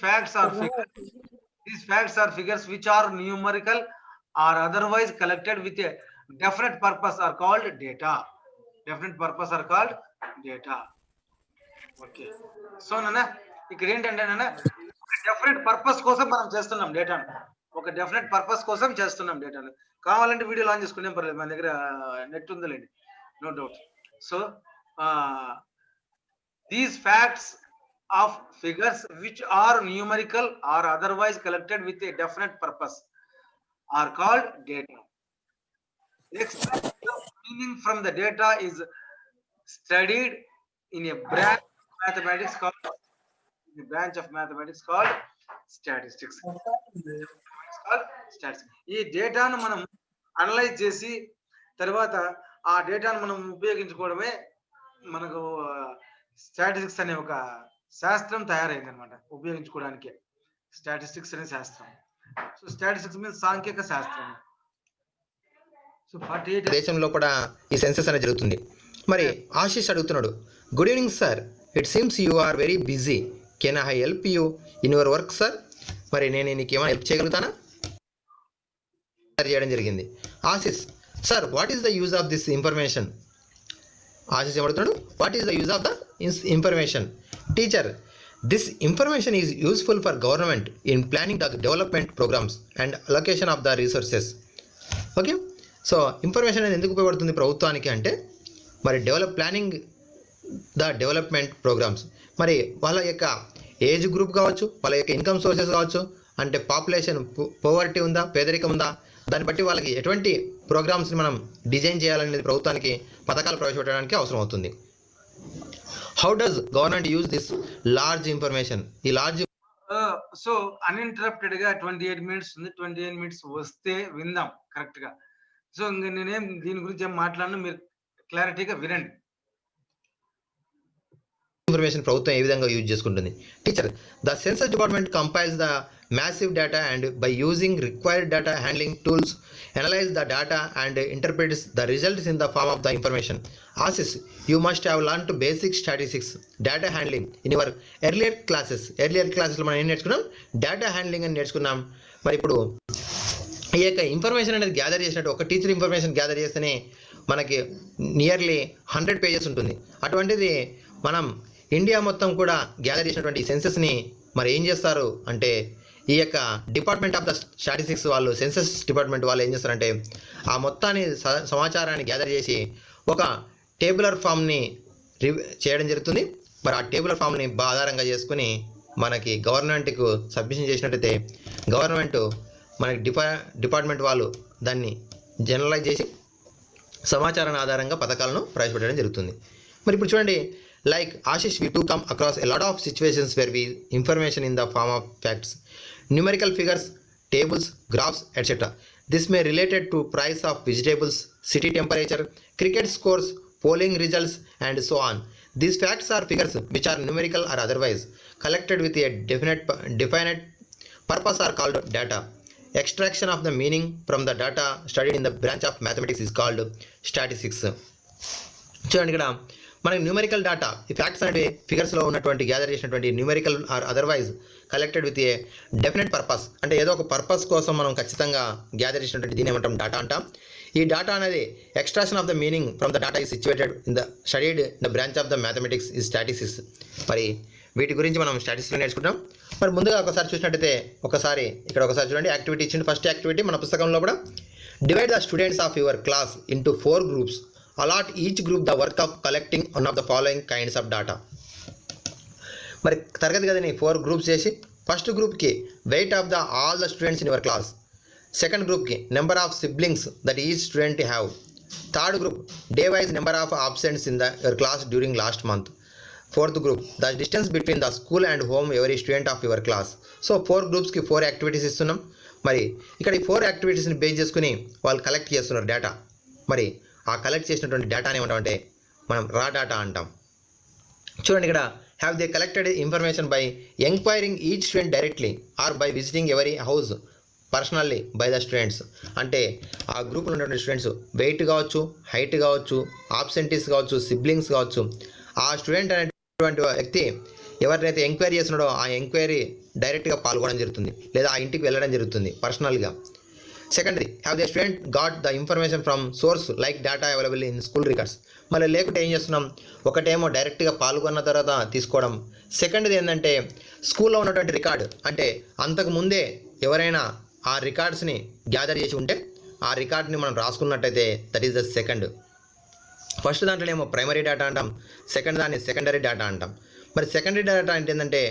S1: facts are figures which are numerical or otherwise collected with a definite purpose are called data. Okay. So nana ఇక్కడ ఏంటంటే నాన్న, డెఫినెట్ పర్పస్ కోసం మనం చేస్తున్నాం డేటాను. ఒక definite purpose కోసం చేస్తున్నాం డేటాను. కావాలంటే వీడియో లాంచ్ చేసుకునే పర్లేదు, మన దగ్గర నెట్ ఉందిలేండి, no doubt. So these facts of figures which are numerical or otherwise collected with a definite purpose are called data. Extraction of meaning from the data is studied in a branch of mathematics called statistics. ఈ డేటాను మనం analyse చేసి తర్వాత ఆ డేటాను మనం ఉపయోగించుకోవడమే మనకు statistics అనే ఒక శాస్త్రం తయారైంది అనమాట. ఉపయోగించుకోవడానికి స్టాటిస్టిక్స్ అనే శాస్త్రం. సో స్టాటిస్టిక్స్ మీన్స్ సాంఖ్యక శాస్త్రం. సో 48
S5: దేశంలో కూడా ఈ సెన్సస్ అనేది జరుగుతుంది. మరి ఆశీష్ అడుగుతున్నాడు, good evening sir, it seems you are very busy, can I help you in your work sir? మరి నేను నీకు ఏమైనా హెల్ప్ చేయగలుగుతానా చేయడం జరిగింది. Ashish, sir what is the use of this information? Ashish ఏమడుతున్నాడు, what is the use of the information? Teacher, this information is useful for government in planning the development programmes and allocation of the resources. Okay, so information అనేది ఎందుకు ఉపయోగపడుతుంది ప్రభుత్వానికి అంటే, మరి planning the development programmes, మరి వాళ్ళ యొక్క age group కావచ్చు, వాళ్ళ యొక్క ఇన్కమ్ సోర్సెస్ కావచ్చు, అంటే పాపులేషన్ పోవర్టీ ఉందా, పేదరికం ఉందా, దాన్ని బట్టి వాళ్ళకి ఎటువంటి ప్రోగ్రామ్స్ని మనం డిజైన్ చేయాలనేది ప్రభుత్వానికి పథకాలు ప్రవేశపెట్టడానికి అవసరం అవుతుంది. How does government use this large information? ఈ లార్జ్
S1: సో అన్ఇంటరప్టెడ్ గా 28 మినిట్స్ ఉంది. 28 మినిట్స్ వస్తే విందాం కరెక్ట్ గా. సో ఇంక నేనేం దీని గురించి ఏం మాట్లాడను, మీరు క్లారిటీగా వినండి.
S5: ఇన్ఫర్మేషన్ ప్రభుత్వం ఏ విధంగా యూజ్ చేసుకుంటుంది? Teacher, the census department compiles the massive data and by using required data handling tools analyze the data and interprets the results in the form of the information. Ashish, you must have learned basic statistics, data handling in your earlier classes లో మనం ఏం నేర్చుకున్నాం? Data handling అని నేర్చుకున్నాం. మరి ఇప్పుడు ఈ యొక్క ఇన్ఫర్మేషన్ అనేది గ్యాదర్ చేసినట్టు ఒక టీచర్ ఇన్ఫర్మేషన్ గ్యాదర్ చేస్తేనే మనకి నియర్లీ 100 పేజెస్ ఉంటుంది. అటువంటిది మనం ఇండియా మొత్తం కూడా గ్యాదర్ చేసినటువంటి సెన్సెస్ని మరి ఏం చేస్తారు అంటే ఈ యొక్క డిపార్ట్మెంట్ ఆఫ్ ద స్టాటిస్టిక్స్ వాళ్ళు, సెన్సస్ డిపార్ట్మెంట్ వాళ్ళు ఏం చేస్తారంటే ఆ మొత్తాన్ని సమాచారాన్ని గ్యాదర్ చేసి ఒక టేబులర్ ఫామ్ని చేయడం జరుగుతుంది. మరి ఆ టేబులర్ ఫామ్ని ఆధారంగా చేసుకుని మనకి గవర్నమెంట్కు సబ్మిషన్ చేసినట్టయితే గవర్నమెంట్ మనకి డిపార్ట్మెంట్ వాళ్ళు దాన్ని జనరలైజ్ చేసి సమాచారాన్ని ఆధారంగా పథకాలను ప్రవేశపెట్టడం జరుగుతుంది. మరి ఇప్పుడు చూడండి, like Ashish, we do come across a lot of situations where we information in the form of facts, numerical figures, tables, graphs, etc. This may related to price of vegetables, city temperature, cricket scores, polling results and so on. These facts are figures which are numerical or otherwise collected with a definite purpose are called data. Extraction of the meaning from the data studied in the branch of mathematics is called statistics. చూడండి, ఇక్కడ మనకి numerical data, ఈ facts అనేవి ఫిగర్స్లో ఉన్నటువంటి gather చేసినటువంటి numerical or otherwise collected with a definite purpose, అంటే ఏదో ఒక పర్పస్ కోసం మనం ఖచ్చితంగా గ్యాదర్ చేసినటువంటి దీని ఏమంటాం? డేటా అంటాం. ఈ డేటా అనేది extraction of the meaning from the data is situated in the studied in the branch of the mathematics is statistics. మరి వీటి గురించి మనం స్టాటిస్టిక్స్ నేర్చుకుంటాం. మరి ముందుగా ఒకసారి చూసినట్టయితే ఒకసారి చూడండి, యాక్టివిటీ ఇచ్చింది. ఫస్ట్ యాక్టివిటీ మన పుస్తకంలో కూడా, divide the students of your class into 4 groups. Allot each group the work of collecting one of the following kinds of data. మరి తరగతి గదిని 4 groups చేసి ఫస్ట్ గ్రూప్కి weight of the all the students in your class, second గ్రూప్కి number of siblings that each student have, third group day wise number of absents in the your class during last month, fourth group the distance between the school and home every student of your class. So 4 గ్రూప్స్కి 4 activities ఇస్తున్నాం. మరి ఇక్కడ ఈ 4 యాక్టివిటీస్ని base చేసుకుని వాళ్ళు collect చేస్తున్నారు data. మరి ఆ కలెక్ట్ చేసినటువంటి డేటాని ఏమంటామంటే మనం రా డేటా అంటాం. చూడండి, ఇక్కడ have they collected information by enquiring each student directly or by visiting every house personally by the students. అంటే ఆ గ్రూప్లో ఉన్నటువంటి స్టూడెంట్స్ వెయిట్ కావచ్చు, హైట్ కావచ్చు, ఆబ్సెంటీస్ కావచ్చు, సిబ్లింగ్స్ కావచ్చు, ఆ స్టూడెంట్ అనేటువంటి వ్యక్తి ఎవరినైతే ఎంక్వైరీ చేస్తున్నాడో ఆ ఎంక్వైరీ డైరెక్ట్గా పాల్గొనడం జరుగుతుంది, లేదా ఆ ఇంటికి వెళ్ళడం జరుగుతుంది పర్సనల్గా. Secondary, have the student got the information from source like data available in school records. మళ్ళీ లేకుంటే ఏం చేస్తున్నాం, ఒకటేమో డైరెక్ట్గా పాల్గొన్న తర్వాత తీసుకోవడం, సెకండ్ది ఏంటంటే స్కూల్లో ఉన్నటువంటి రికార్డు, అంటే అంతకుముందే ఎవరైనా ఆ రికార్డ్స్ని గ్యాదర్ చేసి ఉంటే ఆ రికార్డ్ని మనం రాసుకున్నట్టయితే that is the second. First దాంట్లోనేమో ప్రైమరీ డేటా అంటాం, సెకండ్ దాన్ని సెకండరీ డేటా అంటాం. మరి సెకండరీ డేటా అంటే ఏంటంటే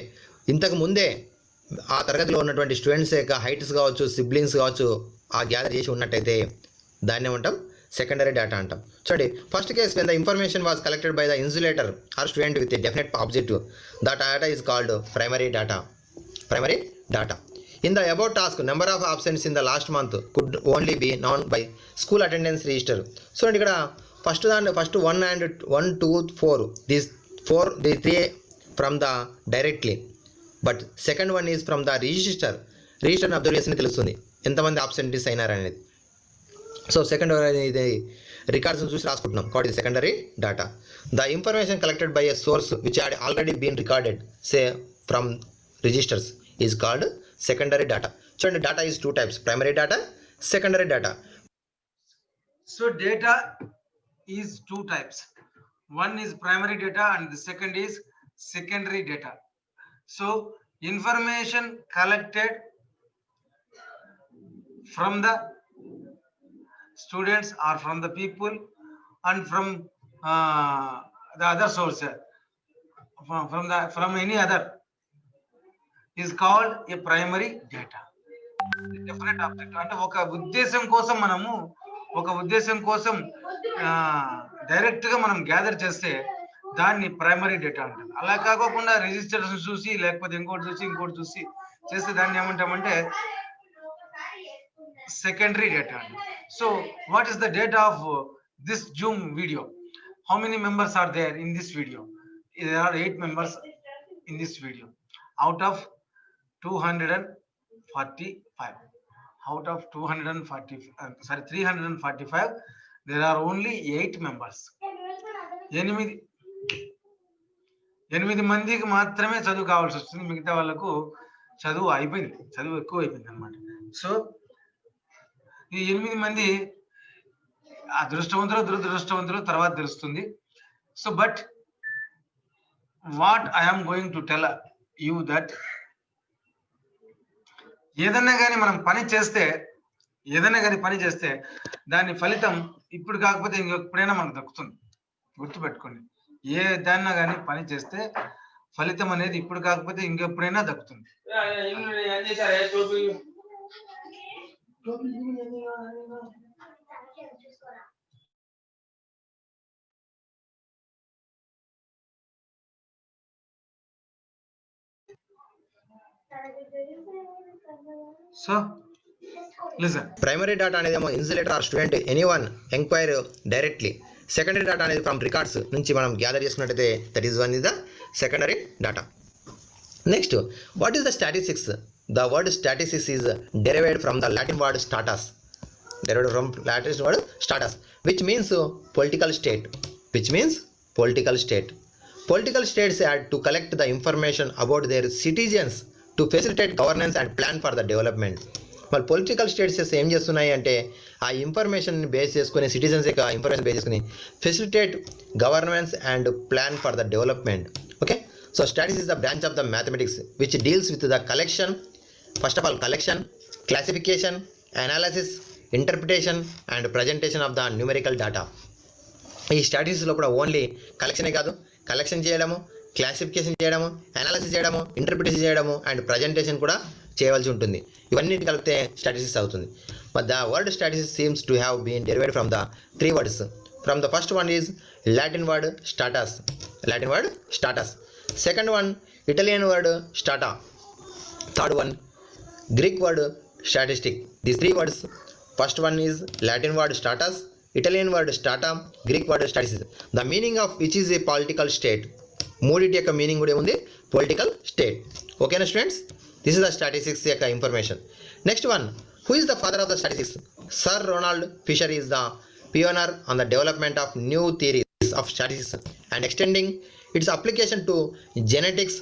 S5: ఇంతకు ముందే ఆ తరగతిలో ఉన్నటువంటి స్టూడెంట్స్ యొక్క హైట్స్ కావచ్చు, సిబ్లింగ్స్ కావచ్చు ఆ గ్యాదర్ చేసి ఉన్నట్టయితే దాన్ని ఏమంటాం? సెకండరీ డేటా అంటాం. చూడండి, first case when the information was collected by the insulator or student with a definite objective, that data is called primary data. In the about task number of absents in the last month could only be known by school attendance register. చూడండి, ఇక్కడ first 1 and 1, 2, 4 these 3 from the directly, but second one is from the register observe చేసి తెలుస్తుంది ఎంతమంది absentees అయినారనేది. So second ఇది రికార్డ్స్ని చూసి రాసుకుంటున్నాం కాబట్టి ఇది secondary data. The information collected by a source which had already been recorded say from registers is called secondary data. చూడండి, data is 2 types, primary data, secondary data.
S1: So data is 2 types. One is primary data and the second is secondary data. So information collected from the students or from the people and from the other source, from any other, is called a primary data. Definite objective అంటే ఒక ఉద్దేశం కోసం direct గా మనం gather చేస్తే దాన్ని primary data అంటాం. అలా కాకుండా రిజిస్టర్స్ చూసి లేకపోతే ఇంకోటి చూసి చేస్తే దాన్ని ఏమంటామంటే secondary data. So what is the data of this Zoom video? How many members are there in this video? There are 8 members in this video out of 245. Out of 345, there are only 8 members. 8 మందికి మాత్రమే చదువు కావాల్సి వస్తుంది, మిగతా వాళ్ళకు చదువు ఎక్కువ అయిపోయింది అన్నమాట. సో ఈ 8 మంది అదృష్టవంతులు దురదృష్టవంతులు తర్వాత తెలుస్తుంది. So but what I'm going to tell you that ఏదన్నా కానీ మనం పని చేస్తే దాని ఫలితం ఇప్పుడు కాకపోతే ఇంకెప్పుడైనా మనకు దక్కుతుంది. గుర్తుపెట్టుకోండి, ఏ దాన్నా కానీ పని చేస్తే ఫలితం అనేది ఇప్పుడు కాకపోతే ఇంకెప్పుడైనా దక్కుతుంది. So listen,
S5: ప్రైమరీ డేటా అనేది ఏమో insulator or student anyone enquire directly. Secondary data అనేది ఫ్రమ్ రికార్డ్స్ నుంచి మనం గ్యాదర్ చేసుకున్నట్టయితే that is one is the secondary data. Next, what is the statistics? The word statistics is derived from the Latin word status, which means political state. Political states had to collect the information about their citizens to facilitate governance and plan for the development. మరి political states ఏం చేస్తున్నాయి అంటే ఆ information base చేసుకుని, citizens యొక్క information base చేసుకుని facilitate governance and plan for the development. Okay, so statistics is the branch of the mathematics which deals with the collection, first of all collection, classification, analysis, interpretation and presentation of the numerical data. ఈ స్టాటిస్టిక్స్లో కూడా only కలెక్షనే కాదు, collection చేయడము, classification చేయడము, analysis చేయడము, interpretation చేయడము and presentation కూడా చేయవలసి ఉంటుంది. ఇవన్నిటి కలిపితే స్టాటిస్టిక్స్ అవుతుంది. But the word statistics seems to have been derived from the 3 words. From the first one is Latin word status. Second one Italian word stata. Third one Greek word statistic. These 3 words, first one is Latin word status, Italian word stata, Greek word statistics. The meaning of which is a political state. మూడిటి యొక్క meaning కూడా ఉంది political state. ఓకేనా students, this is the statistics యొక్క information. Next one, who is the father of the statistics? Sir Ronald Fisher is the pioneer on the development of new theories of statistics and extending its application to genetics,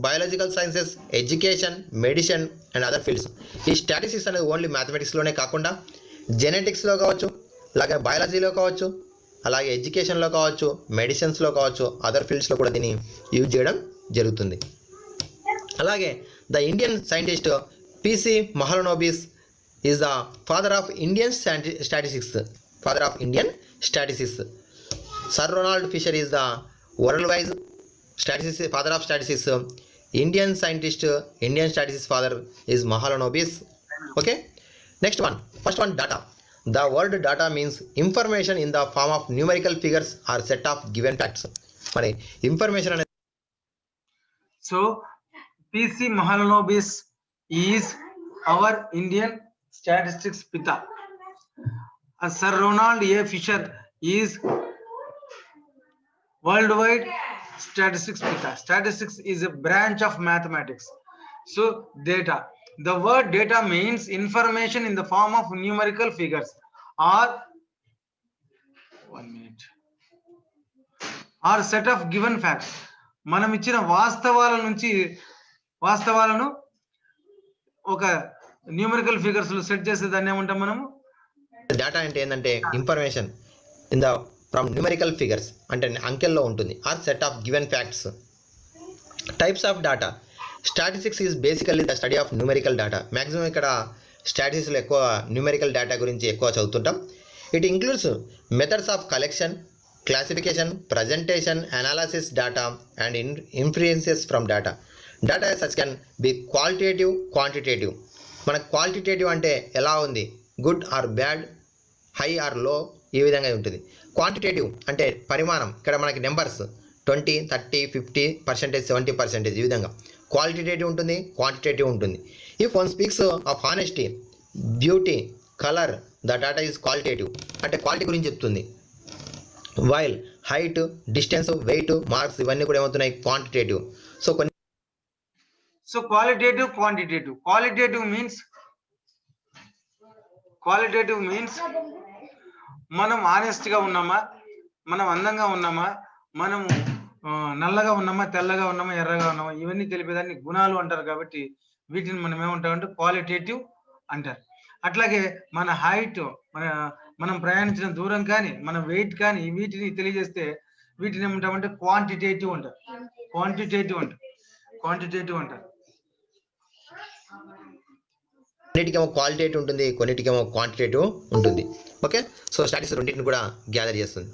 S5: biological sciences, education, medicine and other fields. ఈ statistics అనేది only మ్యాథమెటిక్స్లోనే కాకుండా జెనెటిక్స్లో కావచ్చు, అలాగే బయాలజీలో కావచ్చు, అలాగే ఎడ్యుకేషన్లో కావచ్చు, మెడిసిన్స్లో కావచ్చు, అదర్ ఫీల్డ్స్లో కూడా దీన్ని యూజ్ చేయడం జరుగుతుంది. అలాగే the Indian scientist PC Mahalanobis is the father of Indian statistics. Sir Ronald Fisher is the worldwide statistics, father of statistics. Indian statistics father is Mahalanobis. Okay, next one, first one, data. The word data means information in the form of numerical figures or set of given facts. Mari information.
S1: So PC Mahalanobis is our Indian statistics pita. Sir Ronald A. Fisher is worldwide statistics pita. Statistics is a branch of mathematics. So data, the word data means information in the form of numerical figures or set of given facts. మనం ఇచ్చిన వాస్తవాలను ఒక numerical figures లో set చేసే దాన్ని ఏమంటాం మనము?
S5: Data అంటే ఏంటంటే information in the from numerical figures, అంటే అంకెల్లో ఉంటుంది, or set of given facts. Types of data. Statistics is basically the study of numerical data. Maximum ఇక్కడ స్టాటిస్టిక్స్లో ఎక్కువ న్యూమరికల్ డేటా గురించి ఎక్కువ చదువుతుంటాం. It includes methods of collection, classification, presentation, analysis data and inferences from data. Data as such can be qualitative, quantitative. మనకు qualitative అంటే ఎలా ఉంది, good or bad, high or low, ఈ విధంగా ఉంటుంది. క్వాంటిటేటివ్ అంటే పరిమాణం, ఇక్కడ మనకి నెంబర్స్ 20, 30, 50%, 70% ఈ విధంగా క్వాలిటేటివ్ ఉంటుంది, క్వాంటిటేటివ్ ఉంటుంది. If one speaks of honesty, beauty, colour, the data is qualitative అంటే క్వాలిటీ గురించి చెప్తుంది. While height, distance, weight, marks ఇవన్నీ కూడా ఏమవుతున్నాయి, క్వాంటిటేటివ్. సో కొన్ని
S1: qualitative, quantitative. Qualitative means మనం ఆనెస్ట్ గా ఉన్నామా, మనం అందంగా ఉన్నామా, మనము నల్లగా ఉన్నామా, తెల్లగా ఉన్నామా, ఎర్రగా ఉన్నామా, ఇవన్నీ తెలిపేదాన్ని గుణాలు అంటారు. కాబట్టి వీటిని మనం ఏమంటామంటే క్వాలిటేటివ్ అంటారు. అట్లాగే మన హైట్, మనం ప్రయాణించిన దూరం కానీ, మన వెయిట్ కానీ, వీటిని తెలియజేస్తే వీటిని ఏమంటామంటే క్వాంటిటేటివ్ అంటారు. క్వాంటిటేటివ్ అంటారు.
S5: కొన్నిటికేమో క్వాలిటేటివ్ ఉంటుంది, కొన్నిటికేమో క్వాంటిటేటివ్ ఉంటుంది. ఓకే, సో స్టాటిస్టిక్స్ రెండింటిని కూడా గ్యాదర్ చేస్తుంది.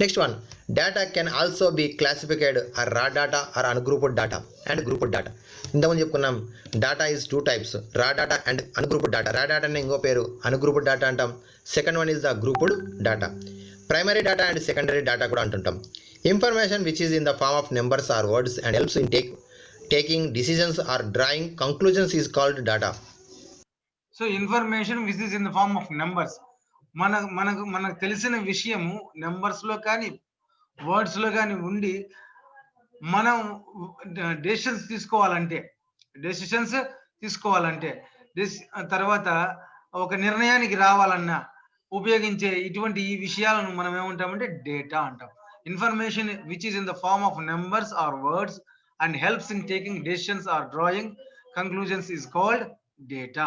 S5: Next one, data can also be classified or raw data or ungrouped data and grouped data. ఇంతకుముందు చెప్పుకున్నాం data is 2 types, raw data and ungrouped data. Raw data అనే ఇంకో పేరు ungrouped data అంటాం. Second one is the grouped data. Primary data and secondary data కూడా అంటుంటాం. Information which is in the form of numbers or words and helps in taking decisions or drawing conclusions is called data.
S1: So information which is in the form of numbers, మనకు తెలిసిన విషయము numbers లో కానీ words లో కానీ ఉండి మనం decisions తీసుకోవాలంటే తర్వాత ఒక నిర్ణయానికి రావాలన్నా ఉపయోగించే ఇటువంటి ఈ విషయాలను మనం ఏమంటామంటే డేటా అంటాం. Information which is in the form of numbers or words and helps in taking decisions or drawing conclusions is called data.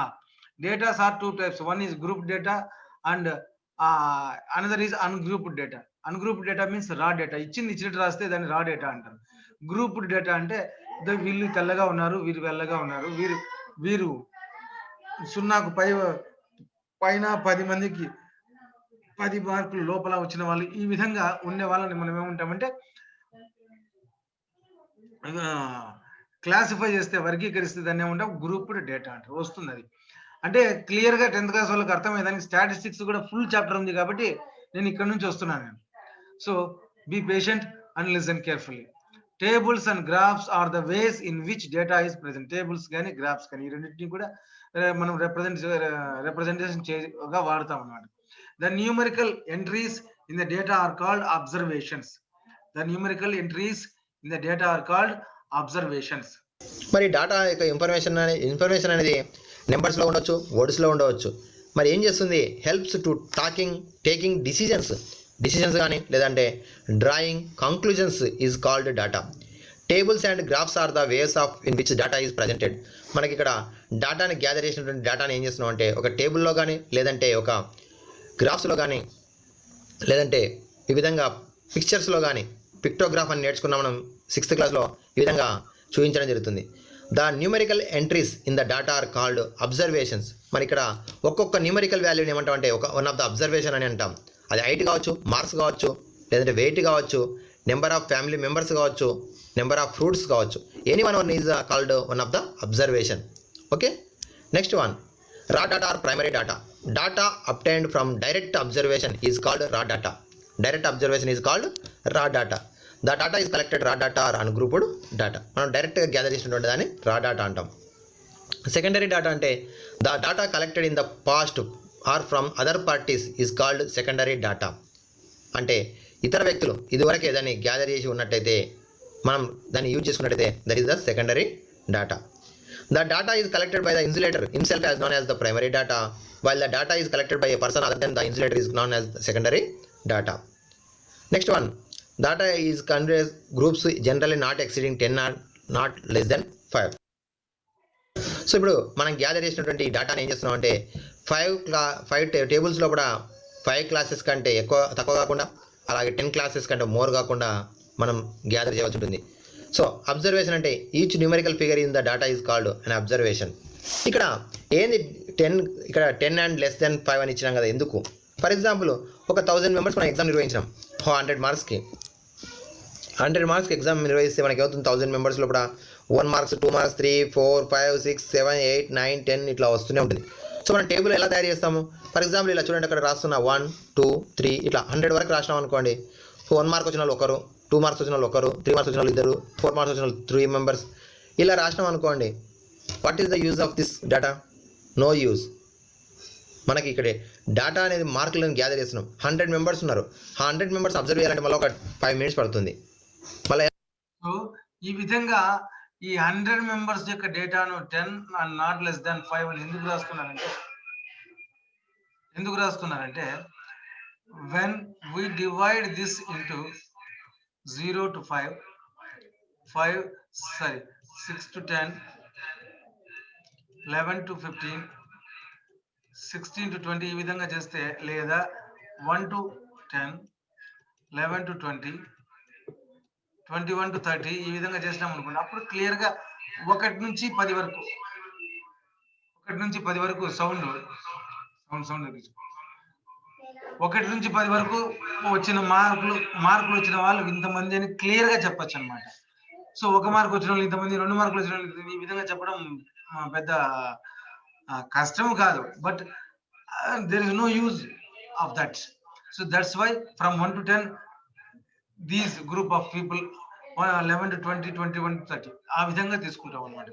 S1: Data are 2 types. One is group data and another is ungrouped data. Ungrouped data means raw data. ఇచ్చినట్టు రాస్తే దాన్ని raw data అంటారు. Grouped data అంటే వీళ్ళు తెల్లగా ఉన్నారు, వీరు వెల్లగా ఉన్నారు, వీరు 0కు పైన 10 మందికి 10 మార్కులు లోపల వచ్చిన వాళ్ళు, ఈ విధంగా ఉండే వాళ్ళని మనం ఏమంటామంటే క్లాసిఫై చేస్తే, వర్గీకరిస్తే దాన్ని ఏమంటాం గ్రూప్డ్ డేటా అంటారు. వస్తుంది అది. అంటే క్లియర్ గా 10th క్లాస్ వాళ్ళకి అర్థమయ్యేదానికి స్టాటిస్టిక్స్ కూడా ఫుల్ చాప్టర్ ఉంది కాబట్టి నేను ఇక్కడ నుంచి వస్తున్నాను. So be patient and listen carefully. Tables and graphs are the ways in which data is present. Tables కానీ గ్రాఫ్స్ కానీ ఈ రెండింటిని కూడా మనం రిప్రజెంటేషన్ చేయగా వాడతాం అన్నమాట. The numerical entries in the data are called observations. ద న్యూమరికల్ ఎంట్రీస్ in the data are called observations.
S5: మరి డేటా యొక్క ఇన్ఫర్మేషన్ అనేది నెంబర్స్లో ఉండవచ్చు, వర్డ్స్లో ఉండవచ్చు. మరి ఏం చేస్తుంది, హెల్ప్స్ టు టేకింగ్ డిసిజన్స్ కానీ లేదంటే drawing conclusions is called data. Tables and graphs are the ways of in which data is presented. మనకి ఇక్కడ డేటాని గ్యాదర్ చేసినటువంటి డేటాని ఏం చేస్తున్నాం అంటే ఒక టేబుల్లో కానీ లేదంటే ఒక గ్రాఫ్స్లో కానీ లేదంటే ఈ విధంగా పిక్చర్స్లో కానీ, పిక్టోగ్రాఫ్ అని నేర్చుకున్నాం మనం 6th క్లాస్లో, ఈ విధంగా చూపించడం జరుగుతుంది. The numerical entries in the data are called observations. మరి ఇక్కడ ఒక్కొక్క న్యూమరికల్ వాల్యూని ఏమంటాం అంటే వన్ ఆఫ్ ద అబ్జర్వేషన్ అని అంటాం. అది హైట్ కావచ్చు, మార్క్స్ కావచ్చు, లేదంటే వెయిట్ కావచ్చు, నెంబర్ ఆఫ్ ఫ్యామిలీ మెంబర్స్ కావచ్చు, నెంబర్ ఆఫ్ ఫ్రూట్స్ కావచ్చు. Any one is called one of the observation. Okay, next one, raw data or primary data. Data obtained from direct observation is called raw data. Direct observation is called raw data. The data is collected raw data or ungrouped data. మనం డైరెక్ట్గా gather చేసినటువంటి దాన్ని raw data అంటాం. Secondary data అంటే the data collected in the past or from other parties is called secondary data. అంటే ఇతర వ్యక్తులు ఇదివరకే దాన్ని గ్యాదర్ చేసి ఉన్నట్టయితే, మనం దాన్ని యూజ్ చేసుకున్నట్టయితే that is the secondary data. The data is collected by the insulator himself as known as the primary data, while the data is collected by a person other than the insulator is known as the secondary data. Next one, data is contained groups generally not exceeding 10 or not less than 5. So ఇప్పుడు మనం gather చేసినటువంటి డేటాని ఏం చేస్తున్నాం అంటే 5 టేబుల్స్లో కూడా 5 classes కంటే తక్కువ కాకుండా, అలాగే 10 క్లాసెస్ కంటే మోర్ కాకుండా మనం గ్యాదర్ చేయవలసి ఉంటుంది. సో అబ్జర్వేషన్ అంటే each numerical figure in the data is called an observation. ఇక్కడ ఏంది 10, ఇక్కడ 10 and less than 5 అని ఇచ్చినాం కదా, ఎందుకు? ఫర్ ఎగ్జాంపుల్ ఒక 1000 మెంబర్స్ మనం ఎగ్జామ్ నిర్వహించినాం 100 మార్క్స్కి. 100 మార్క్స్కి ఎగ్జామ్ నిర్వహిస్తే మనకి అవుతుంది 1000 మెంబర్స్లో కూడా 1 మార్క్స్ 2 మార్క్స్ 3 4 5 6 7 8 9 10 ఇట్లా వస్తూనే ఉంటుంది. సో మనం టేబుల్ ఎలా తయారు చేస్తాము? ఫర్ ఎగ్జాంపుల్ ఇలా చూడండి, అక్కడ రాస్తున్న 1 2 3 ఇట్లా 100 వరకు రాసినాం అనుకోండి. 1 మార్క్ వచ్చిన వాళ్ళు ఒకరు, 2 మార్క్స్ వచ్చిన వాళ్ళు ఒకరు, 3 మార్క్స్ వచ్చిన వాళ్ళు ఇద్దరు, 4 మార్క్స్ వచ్చిన వాళ్ళు 3 మెంబర్స్ ఇలా రాసినాం అనుకోండి. What is the use of this data? No use. మనకి ఇక్కడ డేటా అనేది మార్కులను గ్యాదర్ చేస్తున్నాం. 100 మెంబర్స్ ఉన్నారు. 100 మెంబర్స్ అబ్జర్వ్ చేయాలంటే మళ్ళీ ఒక 5 మినిట్స్ పడుతుంది. మళ్ళీ
S1: సో ఈ విధంగా ఈ 100 మెంబర్స్ యొక్క డేటాను 10 అండ్ నాట్ లెస్ దాన్ 5 అని ఎందుకు రాస్తున్నారంటే when we divide this into 0 to 5 6 to 10 11 to 15 16 to 20 ఈ విధంగా చేస్తే, లేదా 1 to 10 11 to 20 21 to 30 ఈ విధంగా చేసినాం అనుకోండి. అప్పుడు క్లియర్ గా 1 నుంచి 10 వరకు సౌండ్ 1 నుంచి 10 వరకు వచ్చిన మార్కులు వచ్చిన వాళ్ళు ఇంతమంది అని క్లియర్ గా చెప్పొచ్చు అనమాట. సో 1 మార్క్ వచ్చిన వాళ్ళు ఇంతమంది, 2 మార్కులు వచ్చిన వాళ్ళు ఈ విధంగా చెప్పడం పెద్ద కష్టం కాదు. But there is no use of that. So that's why from 1 to 10 these group of people 11 to 20 21 to 30 ఆ విధంగా తీసుకుంటాం అన్నమాట.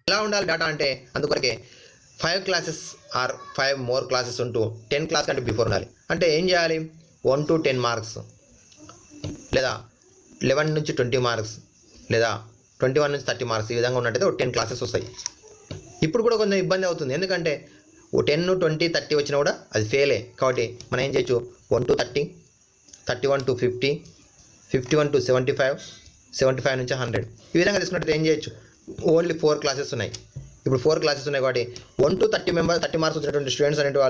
S5: ఎలా ఉండాలి డేటా అంటే అందుకొరకే 5 క్లాసెస్ ఆర్ 5 మోర్ క్లాసెస్ ఉంటూ 10 క్లాస్ కంటే బిఫోర్ ఉండాలి. అంటే ఏం చేయాలి? 1 to 10 మార్క్స్, లేదా 11 నుంచి 20 మార్క్స్, లేదా 21 నుంచి 30 మార్క్స్ ఈ విధంగా ఉన్నట్టయితే 10 క్లాసెస్ వస్తాయి. ఇప్పుడు కూడా కొంచెం ఇబ్బంది అవుతుంది, ఎందుకంటే 10 20 30 వచ్చినా కూడా అది ఫెయిలే. కాబట్టి మనం ఏం చేయొచ్చు? 1 to 30 31 to 50 51 to 75 75 నుంచి 100 ఈ విధంగా తీసుకున్నట్టయితే ఏం చేయొచ్చు? ఓన్లీ 4 క్లాసెస్ ఉన్నాయి. ఇప్పుడు 4 క్లాసెస్ ఉన్నాయి కాబట్టి 1 to 30 మార్క్స్ వచ్చినటువంటి స్టూడెంట్స్ అనేటి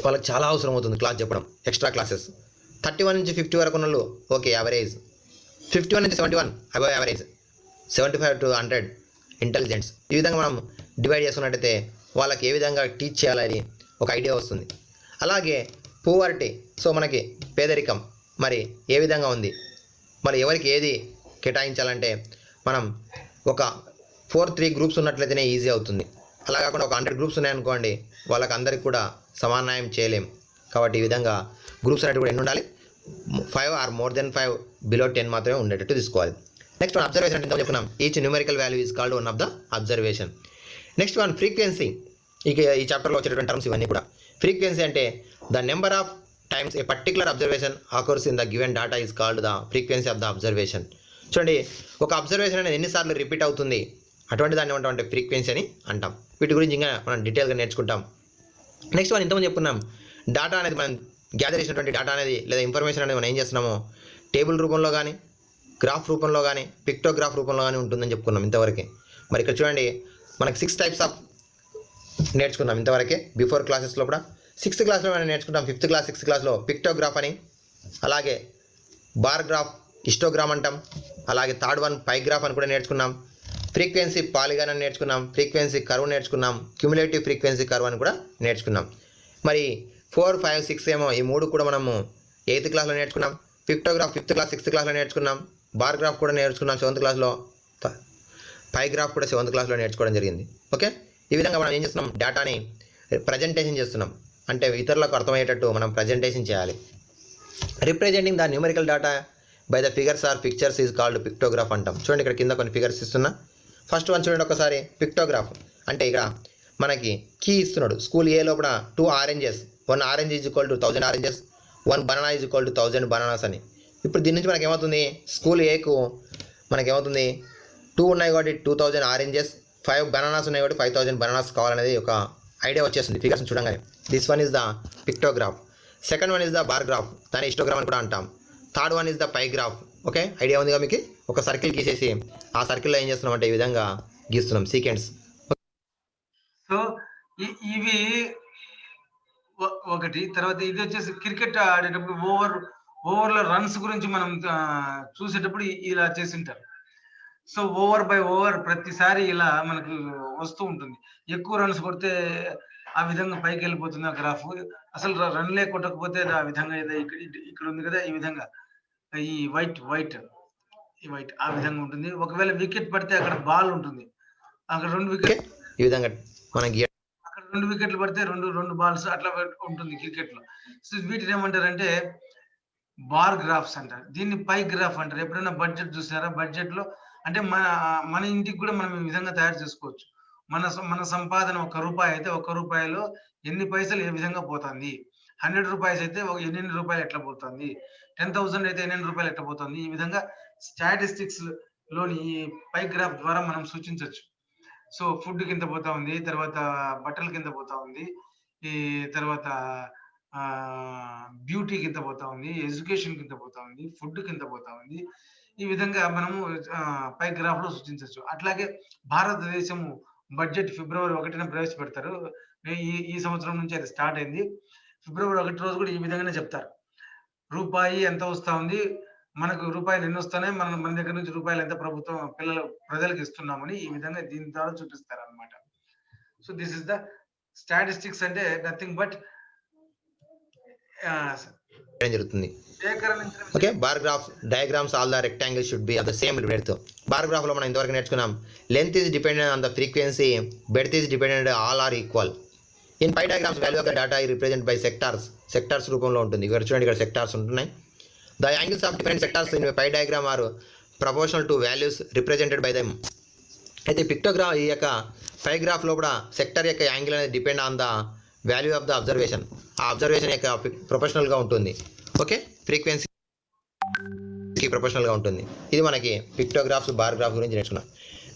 S5: వాళ్ళకి చాలా అవసరం అవుతుంది క్లాస్ చెప్పడం, ఎక్స్ట్రా క్లాసెస్. 31 నుంచి 50 వరకు ఉన్న వాళ్ళు ఓకే యావరేజ్, 51 నుంచి 71 అబవ్ యావరేజ్, 75 to 100 ఇంటెలిజెంట్స్. ఈ విధంగా మనం డివైడ్ చేసుకున్నట్టయితే వాళ్ళకి ఏ విధంగా టీచ్ చేయాలని ఒక ఐడియా వస్తుంది. అలాగే పూవర్టీ, సో మనకి పేదరికం మరి ఏ విధంగా ఉంది, మరి ఎవరికి ఏది కేటాయించాలంటే మనం ఒక 4-3 గ్రూప్స్ ఉన్నట్లయితేనే ఈజీ అవుతుంది. అలా కాకుండా ఒక 100 గ్రూప్స్ ఉన్నాయనుకోండి, వాళ్ళకి అందరికి కూడా సమాన్యాయం చేయలేం. కాబట్టి ఈ విధంగా గ్రూప్స్ అనేవి కూడా ఎన్ని ఉండాలి? 5 ఆర్ మోర్ దెన్ 5 బిలో 10 మాత్రమే ఉండేటట్టు తీసుకోవాలి. నెక్స్ట్ వన్ అబ్జర్వేషన్ అంటే చెప్పుకున్నాం. Each numerical value is called one of the observation. Next one frequency. ఈ చాప్టర్లో వచ్చేటువంటి టర్మ్స్ ఇవన్నీ కూడా. ఫ్రీక్వెన్సీ అంటే the number of times A particular observation occurs in the given data is called the frequency of the observation. చూడండి, ఒక observation అనేది ఎన్నిసార్లు రిపీట్ అవుతుంది, అటువంటి దాన్ని ఏమంటామంటే ఫ్రీక్వెన్సీ అని అంటాం. వీటి గురించి ఇంకా మనం డీటెయిల్గా నేర్చుకుంటాం. నెక్స్ట్ వన్ ఇంతకుముందు చెప్పుకున్నాం, డేటా అనేది మనం గ్యాదర్ చేసినటువంటి డేటా అనేది లేదా ఇన్ఫర్మేషన్ అనేది మనం ఏం చేస్తున్నామో టేబుల్ రూపంలో కానీ, గ్రాఫ్ రూపంలో కానీ, పిక్టోగ్రాఫ్ రూపంలో కానీ ఉంటుందని చెప్పుకున్నాం ఇంతవరకే. మరి ఇక్కడ చూడండి, మనకి 6 టైప్స్ ఆఫ్ నేర్చుకున్నాం ఇంతవరకే బిఫోర్ క్లాసెస్లో కూడా. 6th క్లాస్లో మనం నేర్చుకుంటాం. 5th క్లాస్ 6th క్లాస్లో పిక్టోగ్రాఫ్ అని, అలాగే బార్ గ్రాఫ్ హిస్టోగ్రామ్ అంటాం, అలాగే థర్డ్ వన్ పైగ్రాఫ్ అని కూడా నేర్చుకున్నాం. ఫ్రీక్వెన్సీ పాలిగాన్ అని నేర్చుకున్నాం, ఫ్రీక్వెన్సీ కర్వ్ నేర్చుకున్నాం, క్యుములేటివ్ ఫ్రీక్వెన్సీ కర్వ్ అని కూడా నేర్చుకున్నాం. మరి 4, 5, 6 ఏమో ఈ 3 కూడా మనము 8th క్లాస్లో నేర్చుకున్నాం. పిక్టోగ్రాఫ్ 5th క్లాస్ 6th క్లాస్లో నేర్చుకున్నాం. బార్ గ్రాఫ్ కూడా నేర్చుకున్నాం 7th క్లాస్లో. పైగ్రాఫ్ కూడా 7th క్లాస్లో నేర్చుకోవడం జరిగింది. ఓకే, ఈ విధంగా మనం ఏం చేస్తున్నాం, డేటాని ప్రజెంటేషన్ చేస్తున్నాం. అంటే ఇతరులకు అర్థమయ్యేటట్టు మనం ప్రజెంటేషన్ చేయాలి. Representing the numerical data by the figures or pictures is called pictograph అంటాం. చూడండి, ఇక్కడ కింద కొన్ని ఫిగర్స్ ఇస్తున్నా. ఫస్ట్ వన్ చూడండి ఒకసారి. పిక్టోగ్రాఫ్ అంటే ఇక్కడ మనకి కీ ఇస్తున్నాడు. స్కూల్ ఏ లోపల 2 oranges, 1 orange is equal to 1000 oranges, 1 banana is equal to 1000 bananas అని. ఇప్పుడు దీని నుంచి మనకి ఏమవుతుంది, స్కూల్ ఏకు మనకేమవుతుంది, 2 ఉన్నాయి కాబట్టి 2000 ఆరెంజెస్, 5 బనానాస్ ఉన్నాయి కాబట్టి 5000 బనానాస్ కావాలనేది ఒక ఐడియా వచ్చేస్తుంది ఫిగర్స్ చూడంగానే. This one is the pictograph. Second one is the bar graph, దాన్ని హిస్టోగ్రామ్ అని కూడా అంటాం. Third one is the pie graph. Okay, idea ఉందిగా మీకు? ఒక సర్కిల్ గీసేసి ఆ సర్కిల్లో ఏం చేస్తున్నాం అంటే ఈ విధంగా గీస్తున్నాం సీక్వెన్స్.
S1: సో ఇవి ఒకటి. తర్వాత ఇది వచ్చేసి క్రికెట్ ఆడేటప్పుడు ఓవర్ల రన్స్ గురించి మనం చూసేటప్పుడు ఇలా చేసింటారు. సో ఓవర్ బై ఓవర్ ప్రతిసారి ఇలా మనకు వస్తూ ఉంటుంది. ఎక్కువ రన్స్ కొడితే ఆ విధంగా పైకి వెళ్ళిపోతుంది ఆ గ్రాఫ్. అసలు రన్లే కొట్టకపోతే ఆ విధంగా ఇక్కడ ఉంది కదా, ఈ విధంగా ఈ వైట్ ఆ విధంగా ఉంటుంది. ఒకవేళ వికెట్ పడితే అక్కడ బాల్ ఉంటుంది, అక్కడ 2 వికెట్
S5: ఈ విధంగా మనకి
S1: అక్కడ 2 వికెట్లు పడితే రెండు బాల్స్ అట్లా ఉంటుంది క్రికెట్ లో. సో వీటిని ఏమంటారంటే బార్ గ్రాఫ్స్ అంటారు. దీన్ని పై గ్రాఫ్ అంటారు. ఎప్పుడైనా బడ్జెట్ చూసారా? బడ్జెట్ లో అంటే మన ఇంటికి కూడా మనం ఈ విధంగా తయారు చేసుకోవచ్చు. మన సంపాదన 1 రూపాయి అయితే 1 రూపాయలో ఎన్ని పైసలు ఏ విధంగా పోతుంది, 100 రూపాయస్ అయితే ఎన్ని రూపాయలు ఎట్లా పోతుంది, 10,000 అయితే ఎన్ని రూపాయలు ఎట్లా పోతుంది, ఈ విధంగా స్టాటిస్టిక్స్ లోని ఈ పై గ్రాఫ్ ద్వారా మనం సూచించవచ్చు. సో ఫుడ్ కింద పోతా ఉంది, తర్వాత బట్టల కింద పోతా ఉంది, ఈ తర్వాత బ్యూటీ కింద పోతా ఉంది, ఎడ్యుకేషన్ కింద పోతా ఉంది, ఫుడ్ కింద పోతా ఉంది. ఈ విధంగా మనము పై గ్రాఫ్ లో సూచించవచ్చు. అట్లాగే భారతదేశము బడ్జెట్ ఫిబ్రవరి 1న ప్రవేశపెడతారు. ఈ సంవత్సరం నుంచి అది స్టార్ట్ అయింది. ఫిబ్రవరి 1 రోజు కూడా ఈ విధంగానే చెప్తారు. రూపాయి ఎంత వస్తా ఉంది, మనకు రూపాయలు ఎన్ని వస్తున్నాయి, మన దగ్గర నుంచి రూపాయలు ఎంత ప్రజలకు ఇస్తున్నామని ఈ విధంగా దీని ద్వారా చూపిస్తారు అన్నమాట. So this is the statistics అంటే నథింగ్ బట్
S5: జరుగుతుంది. Okay, bar graph diagrams all the rectangle should be of the same breadth. Bar graph లో మనం ఇంతవరకు నేర్చుకున్నాం. Length is dependent on the frequency, breadth is dependent, all are equal. In pie diagrams value of the data ఈ represent by sectors రూపంలో ఉంటుంది. ఇక్కడ చూడండి, ఇక్కడ సెక్టార్స్ ఉంటున్నాయి. The angles of different sectors in pie diagram are proportional to values represented by them. అయితే pictograph ఈ యొక్క పై గ్రాఫ్ లో కూడా సెక్టర్ యొక్క యాంగిల్ అనేది depend on the value of the observation. ఆ అబ్జర్వేషన్ యొక్క ప్రొఫెషనల్గా ఉంటుంది. ఓకే, ఫ్రీక్వెన్సీకి ప్రొఫెషనల్గా ఉంటుంది. ఇది మనకి పిక్టోగ్రాఫ్స్ బార్ గ్రాఫ్ గురించి నేర్చుకున్నాం.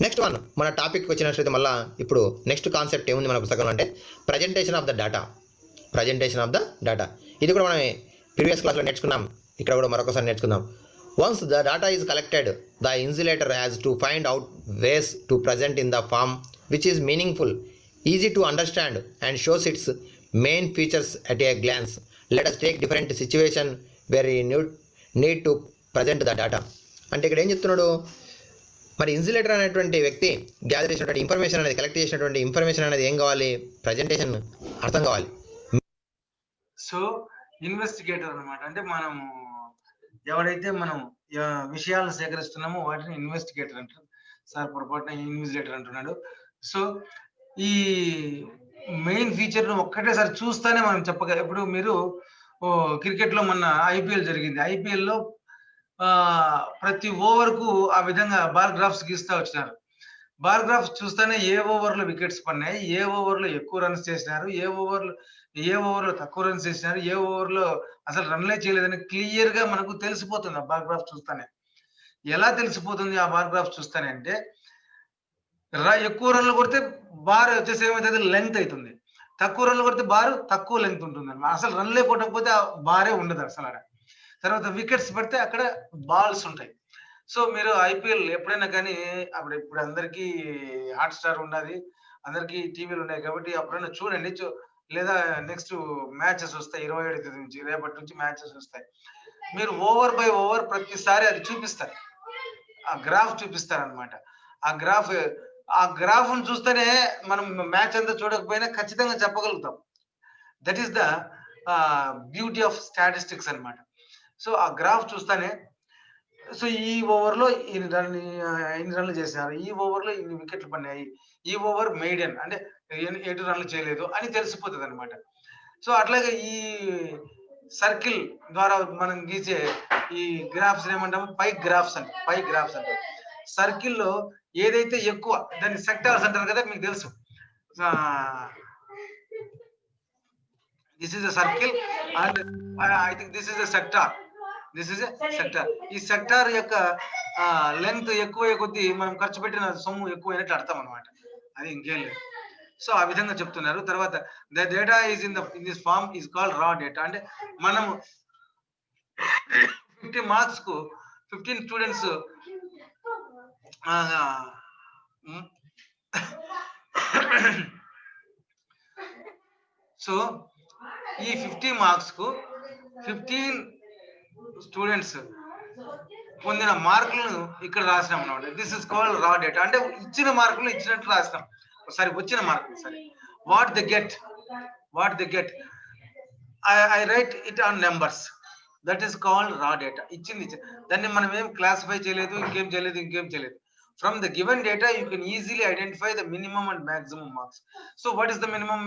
S5: నెక్స్ట్ వన్ మన టాపిక్ వచ్చినట్లయితే మళ్ళీ ఇప్పుడు నెక్స్ట్ కాన్సెప్ట్ ఏముంది మన పుస్తకంలో అంటే ప్రజెంటేషన్ ఆఫ్ ద డేటా. ఇది కూడా మనం ప్రీవియస్ క్లాస్లో నేర్చుకున్నాం. ఇక్కడ కూడా మరొకసారి నేర్చుకుందాం. Once the data is collected, the insulator has to find out ways to present in the form which is meaningful, easy to understand and shows its main features at a glance. Let us take different situation where we need to present the data. అంటే ఇక్కడ ఏం చెప్తున్నాడు, మరి insulator అనేటువంటి వ్యక్తి gather చేసినటువంటి information అనేది, collect చేసినటువంటి ఇన్ఫర్మేషన్ అనేది ఏం కావాలి, ప్రజెంటేషన్ అర్థం కావాలి.
S1: సో ఇన్వెస్టిగేటర్ అన్నమాట. అంటే మనం ఎవరైతే మనం విషయాలు సేకరిస్తున్నామో వాటిని ఇన్వెస్టిగేటర్ అంటారు. సార్ పొరపాటున ఇన్వెస్టిగేటర్ అంటున్నాడు. సో ఈ మెయిన్ ఫీచర్ ను ఒక్కటేసారి చూస్తానే మనం చెప్పగలం. ఇప్పుడు మీరు క్రికెట్ లో మొన్న ఐపీఎల్ జరిగింది. ఐపీఎల్ లో ప్రతి ఓవర్ కు ఆ విధంగా బార్ గ్రాఫ్స్ గీస్తా వచ్చినారు. బార్ గ్రాఫ్స్ చూస్తానే ఏ ఓవర్ లో వికెట్స్ పడినాయి, ఏ ఓవర్ లో ఎక్కువ రన్స్ చేసినారు, ఏ ఓవర్ లో తక్కువ రన్స్ చేసినారు, ఏ ఓవర్ లో అసలు రన్లే చేయలేదని క్లియర్ గా మనకు తెలిసిపోతుంది ఆ బార్ గ్రాఫ్ చూస్తానే. ఎలా తెలిసిపోతుంది ఆ బార్ గ్రాఫ్ చూస్తానే అంటే, ఎక్కువ రన్లు కొడితే బార్ వచ్చేసి ఏమైతుంది, లెంగ్త్ అవుతుంది. తక్కువ రన్లు కొడితే బార్ తక్కువ లెంగ్త్ ఉంటుంది అన్నమాట. అసలు రన్లే కొట్టకపోతే ఆ బారే ఉండదు అసలు అక్కడ. తర్వాత వికెట్స్ పడితే అక్కడ బాల్స్ ఉంటాయి. సో మీరు ఐపీఎల్ ఎప్పుడైనా కానీ ఇప్పుడు అందరికీ హాట్ స్టార్ ఉన్నది, అందరికీ టీవీలు ఉన్నాయి కాబట్టి అప్పుడైనా చూడండి. లేదా నెక్స్ట్ మ్యాచెస్ వస్తాయి, 27 నుంచి రేపటి నుంచి మ్యాచెస్ వస్తాయి. మీరు ఓవర్ బై ఓవర్ ప్రతిసారి అది చూపిస్తారు, ఆ గ్రాఫ్ చూపిస్తారు అనమాట. ఆ గ్రాఫ్ ను చూస్తేనే మనం మ్యాచ్ అంతా చూడకపోయినా ఖచ్చితంగా చెప్పగలుగుతాం. That is the beauty of statistics అన్నమాట. సో ఆ గ్రాఫ్ చూస్తానే, సో ఈ ఓవర్ లో ఇన్ని రన్లు చేశారు, ఈ ఓవర్ లో ఇన్ని వికెట్లు పడినాయి, ఈ ఓవర్ మెయిడెన్ అంటే 8 రన్లు చేయలేదు అని తెలిసిపోతుంది అనమాట. సో అట్లాగే ఈ సర్కిల్ ద్వారా మనం గీసే ఈ గ్రాఫ్స్ ఏమంటాము, పై గ్రాఫ్స్ అంటే సర్కిల్ లో ఏదైతే ఎక్కువ దాన్ని సెక్టార్స్ అంటారు కదా, మీకు తెలుసు. This is a circle and I think this is a sector. ఈ సెక్టార్ యొక్క లెంగ్త్ ఎక్కువ కొద్దీ మనం ఖర్చు పెట్టిన సొమ్ము ఎక్కువైనట్లు అర్థం అనమాట. అది ఇంకేం లేదు. సో ఆ విధంగా చెప్తున్నారు. తర్వాత the data is in this form is called raw data. అంటే మనం 50 మార్క్స్ కు 15 స్టూడెంట్స్ సో ఈ 50 మార్క్స్ కు 15 స్టూడెంట్స్ పొందిన మార్కులను ఇక్కడ రాసినాం అన్నమాట. This is called raw data. అంటే ఇచ్చిన మార్కులు ఇచ్చినట్లు రాసినాం. వచ్చిన మార్కులు what they get what they get, I write it on numbers. That is called raw data. ఇచ్చింది దాన్ని మనం ఏం క్లాసిఫై చేయలేదు, ఇంకేం చేయలేదు. From the given data you can easily identify the minimum and maximum marks. So what is the minimum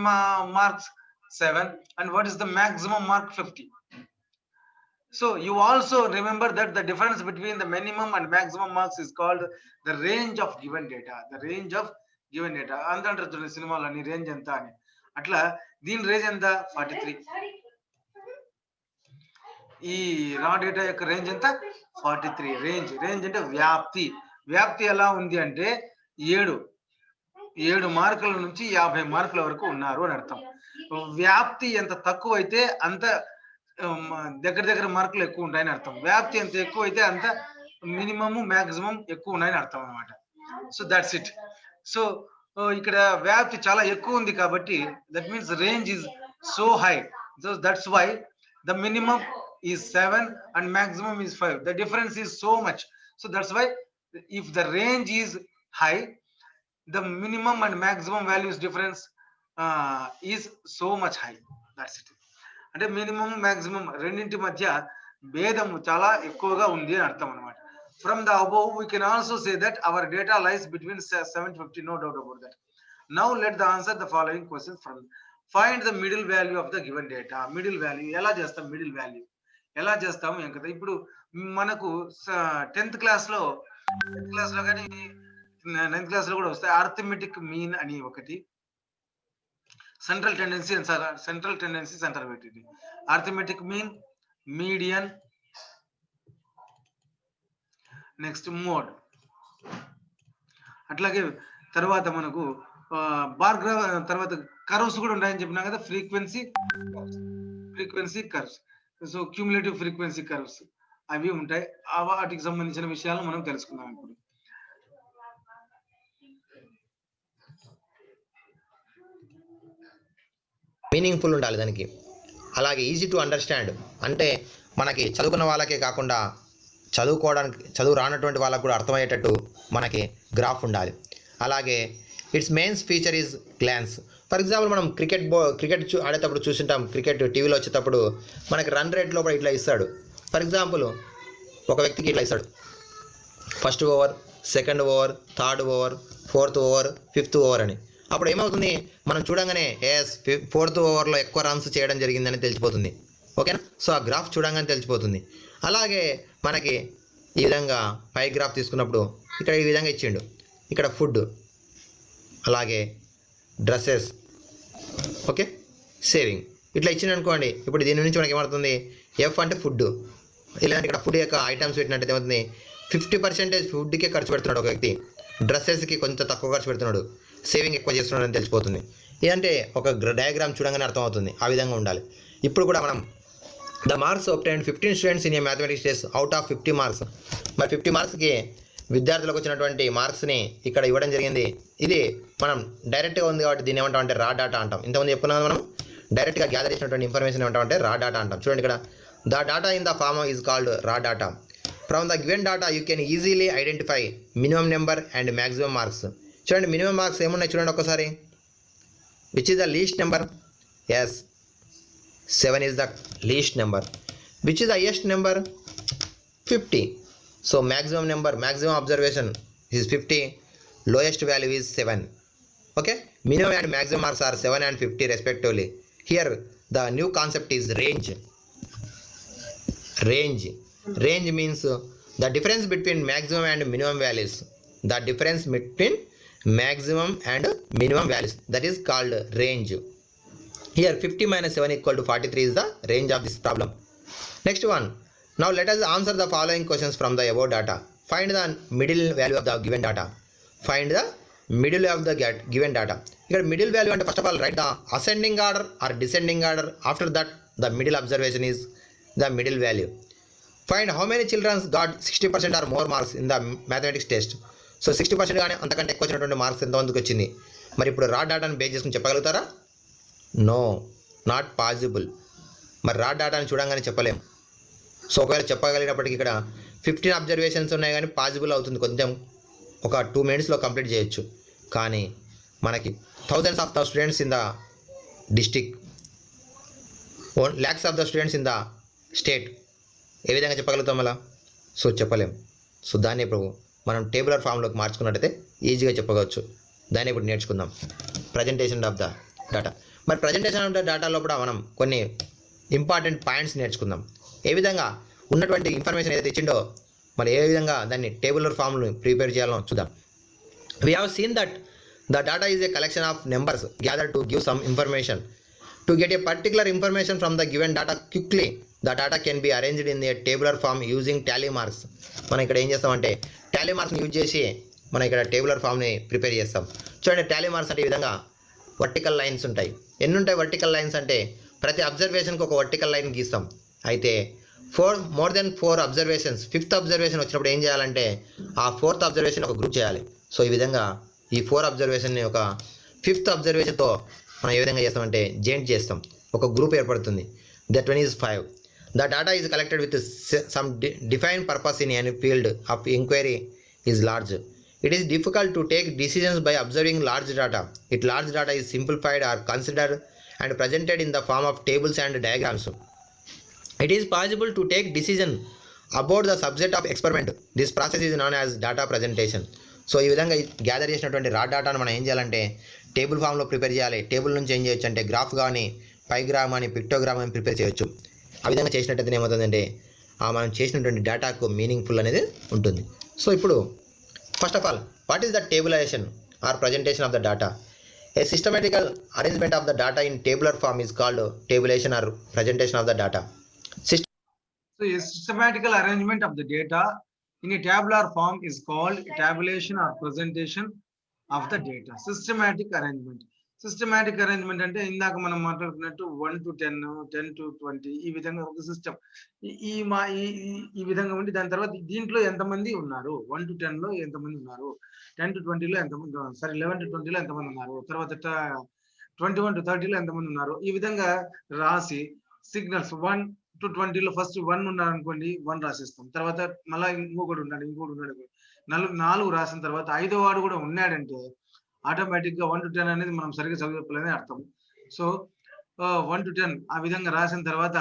S1: marks? 7. And what is the maximum mark? 50. So you also remember that the difference between the minimum and maximum marks is called the range of given data. The range of given data. అందంటారు సినిమాలోని range ఎంత అని. అట్లా దీని range ఎంత? 43. ఈ రా data యొక్క range ఎంత? 43. రేంజ్ అంటే వ్యాప్తి ఎలా ఉంది అంటే 7 మార్కుల నుంచి 50 మార్కుల వరకు ఉన్నారు అని అర్థం. వ్యాప్తి ఎంత తక్కువ అయితే అంత దగ్గర మార్కులు ఎక్కువ ఉంటాయని అర్థం. వ్యాప్తి ఎంత ఎక్కువ అయితే అంత మినిమమ్ మాక్సిమం ఎక్కువ ఉన్నాయని అర్థం అనమాట. So that's it. సో ఇక్కడ వ్యాప్తి చాలా ఎక్కువ ఉంది కాబట్టి that means range is so high. So that's why the minimum is 7 and maximum is 5. The difference is so much. So that's why if the range is high, the minimum and maximum values difference is so much high. That's it. అంటే minimum maximum రెండింటి మధ్య భేదము చాలా ఎక్కువగా ఉంది అని అర్థం అన్నమాట. From the above we can also say that our data lies between 750, no doubt about that. Now let the answer the following questions from find the middle value of the given data. Middle value ఎలా చేస్తాం? Middle value ఎలా చేస్తాము ఏం కదా. ఇప్పుడు మనకు 10th క్లాస్లో కానీ 9th క్లాస్లో కూడా వస్తాయి. అర్థమెటిక్ మీన్ అని ఒకటి, సెంట్రల్ టెండెన్సీ సెంటర్ పెట్టింది. Arithmetic mean, median, next mode. అట్లాగే తర్వాత మనకు బార్ గ్రాఫ్, తర్వాత కర్వ్స్ కూడా ఉంటాయని చెప్పినా కదా. Frequency curves, so cumulative frequency curves అవి ఉంటాయి. వాటికి సంబంధించిన విషయాలు మనం తెలుసుకుందాం ఇప్పుడు.
S5: మీనింగ్ఫుల్ ఉండాలి దానికి. అలాగే ఈజీ టు అండర్స్టాండ్, అంటే మనకి చదువుకున్న వాళ్ళకే కాకుండా చదువు రానటువంటి వాళ్ళకు కూడా అర్థమయ్యేటట్టు మనకి గ్రాఫ్ ఉండాలి. అలాగే it's mains feature is glance. For example మనం క్రికెట్ ఆడేటప్పుడు చూసింటాం. క్రికెట్ టీవీలో వచ్చేటప్పుడు మనకి రన్ రేట్లో కూడా ఇట్లా ఇస్తాడు. ఫర్ ఎగ్జాంపుల్ ఒక వ్యక్తికి ఇట్లా ఇస్తాడు, 1st over, 2nd over, 3rd over, 4th over, 5th over అని. అప్పుడు ఏమవుతుంది, మనం చూడంగానే 4th ఓవర్లో ఎక్కువ రన్స్ చేయడం జరిగిందని తెలిసిపోతుంది. ఓకేనా. సో ఆ గ్రాఫ్ చూడంగానే తెలిసిపోతుంది. అలాగే మనకి ఈ విధంగా పై గ్రాఫ్ తీసుకున్నప్పుడు ఇక్కడ ఈ విధంగా ఇచ్చిండు. ఇక్కడ ఫుడ్, అలాగే డ్రెస్సెస్, ఓకే, సేవింగ్ ఇట్లా ఇచ్చింది అనుకోండి. ఇప్పుడు దీని నుంచి మనకి ఏమవుతుంది, ఎఫ్ అంటే ఫుడ్. ఇలాంటి ఇక్కడ ఫుడ్ యొక్క ఐటమ్స్ పెట్టినట్టు ఏమవుతుంది, 50% ఫుడ్కే ఖర్చు పెడుతున్నాడు ఒక వ్యక్తి, డ్రెస్సెస్కి కొంచెం తక్కువ ఖర్చు పెడుతున్నాడు, సేవింగ్ ఎక్కువ చేస్తున్నాడు అని తెలిసిపోతుంది. ఇదంటే ఒక డయాగ్రామ్ చూడంగానే అర్థమవుతుంది. ఆ విధంగా ఉండాలి. ఇప్పుడు కూడా మనం the marks obtained 15 students in a mathematics test out of 50 marks. మరి 50 మార్క్స్కి విద్యార్థులకు వచ్చినటువంటి మార్క్స్ని ఇక్కడ ఇవ్వడం జరిగింది. ఇది మనం డైరెక్ట్గా ఉంది కాబట్టి దీన్ని ఏమంటాం అంటే రా డాటా అంటాం. ఇంతకుముందు చెప్పుకున్నాం మనం, డైరెక్ట్గా గ్యాదర్ చేసినటువంటి ఇన్ఫర్మేషన్ ఏమంటామంటే రా డాటా అంటాం. చూడండి ఇక్కడ the data in the form is called raw data. From the given data you can easily identify minimum number and maximum marks. చూడండి మినిమం మార్క్స్ ఏమున్నాయి చూడండి ఒకసారి. Which is the least number? Yes, 7 is the least number. Which is the highest number? 50. So maximum observation is 50. Lowest value is 7. Okay. Minimum and maximum marks are 7 and 50 respectively. Here the new concept is range. Range means the difference between maximum and minimum values. The difference between maximum and minimum values, that is called range. Here 50 minus 7 equal to 43 is the range of this problem. Next one. Now let us answer the following questions from the above data. Find the middle value of the given data. Find the middle of the given data. Here middle value, and first of all write the ascending order or descending order. After that the middle observation is the middle value. Find how many children got 60% or more marks in the mathematics test. So 60% గానే అంతకంటే ఎక్కువ వచ్చినటువంటి marks ఎంతమందికి వచ్చింది. మరి ఇప్పుడు రా డాటాను base చేసుకుని చెప్పగలుగుతారా? No, not possible. మరి రా డాటాని చూడంగానే చెప్పలేం. సో ఒకవేళ చెప్పగలిగినప్పటికీ ఇక్కడ 15 అబ్జర్వేషన్స్ ఉన్నాయి కానీ పాసిబుల్ అవుతుంది, కొంచెం ఒక 2 minutesలో కంప్లీట్ చేయొచ్చు. కానీ మనకి thousands of the students in the district, lakhs of the students in the state. ఏ విధంగా చెప్పగలుగుతాం అలా? సో చెప్పలేం. సో దాన్ని ఇప్పుడు మనం టేబులర్ ఫామ్లోకి మార్చుకున్నట్టయితే ఈజీగా చెప్పవచ్చు. దాన్ని ఇప్పుడు నేర్చుకుందాం, ప్రజెంటేషన్ ఆఫ్ ద డేటా. మరి ప్రజెంటేషన్ ఆఫ్ ద డేటా లోపల మనం కొన్ని ఇంపార్టెంట్ పాయింట్స్ నేర్చుకుందాం. ఏ విధంగా ఉన్నటువంటి ఇన్ఫర్మేషన్ ఏదైతే ఇచ్చిండో మరి ఏ విధంగా దాన్ని టేబులర్ ఫామ్ను ప్రిపేర్ చేయాలో చూద్దాం. We have seen that the data is a collection of numbers gathered to give some information. To get a particular information from the given data quickly, the data can be arranged in a tabular form using tally marks. మనం ఇక్కడ ఏం చేస్తామంటే Tally మార్క్స్ని use చేసి మనం ఇక్కడ tabular ఫామ్ని prepare చేస్తాం. చూడండి, టాలీ మార్క్స్ అంటే ఈ విధంగా వర్టికల్ లైన్స్ ఉంటాయి. ఎన్ని ఉంటాయి వర్టికల్ లైన్స్ అంటే ప్రతి అబ్జర్వేషన్కి ఒక వర్టికల్ లైన్ గీస్తాం. అయితే more than 4 observations, 5th observation వచ్చినప్పుడు ఏం చేయాలంటే ఆ 4th అబ్జర్వేషన్ ఒక గ్రూప్ చేయాలి. సో ఈ విధంగా ఈ 4 అబ్జర్వేషన్ని ఒక 5th అబ్జర్వేషన్తో మనం ఏ విధంగా చేస్తామంటే జాయింట్ చేస్తాం, ఒక గ్రూప్ ఏర్పడుతుంది. That one is 5. The data is collected with some defined purpose in any field of enquiry is large. It is difficult to take decisions by observing large data. Large data is simplified or considered and presented in the form of tables and diagrams. It is possible to take decision about the subject of experiment. This process is known as data presentation. So ఈ విధంగా gather చేసినటువంటి రా డేటాను మనం ఏం చేయాలంటే table ఫామ్లో prepare చేయాలి. టేబుల్ నుంచి ఏం చేయొచ్చు అంటే గ్రాఫ్ కానీ, పైగ్రామ్ అని, పిక్టోగ్రామ్ అని ప్రిపేర్ చేయొచ్చు. ఆ విధంగా చేసినట్టయితే ఏమవుతుందంటే మనం చేసినటువంటి డేటాకు మీనింగ్ఫుల్ అనేది ఉంటుంది. సో ఇప్పుడు first of all, what is the tabulization or presentation of the data? A systematical arrangement of the data in tabular form is called tabulation or presentation of the data.
S1: So a systematical arrangement of the data in a tabular form is called tabulation or presentation of the data. Systematic arrangement. Systematic arrangement అంటే ఇందాక మనం మాట్లాడుకున్నట్టు 1 to 10, 10 to 20 ఈ విధంగా ఒక system ఈ విధంగా ఉండి దాని తర్వాత దీంట్లో ఎంతమంది ఉన్నారు, 1 to 10 లో ఎంతమంది ఉన్నారు, 10 to 20 లో ఎంతమంది ఉన్నారు, సరే 11 to 20 లో ఎంతమంది ఉన్నారు, తర్వాత 21 to 30 లో ఎంతమంది ఉన్నారు, ఈ విధంగా రాసి సిగ్నల్స్ 1 to 20 లో ఫస్ట్ 1 ఉన్నారు అనుకోండి, 1 రాసిస్తాం. తర్వాత మళ్ళీ ఇంకొకటి ఉన్నాడు 4 రాసిన తర్వాత 5వ వాడు కూడా ఉన్నాడంటే ఆటోమేటిక్ గా 1 to 10 అనేది మనం సరిగ్గా చదువుకోలేదని అర్థం. సో 1 to 10 ఆ విధంగా రాసిన తర్వాత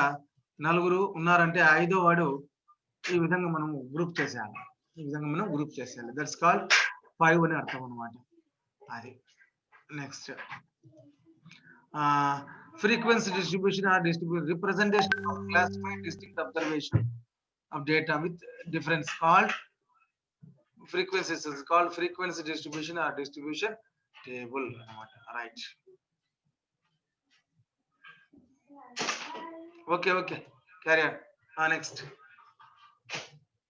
S1: 4 ఉన్నారంటే 5వ వాడు ఈ విధంగా మనం గ్రూప్ చేసేయాలి. దట్స్ కాల్డ్ 5 అని అర్థం అనమాట. అది next frequency distribution or representation of classified distinct observation of data with difference called frequencies is called frequency distribution or distribution table. Right. Okay. Carry on. Next.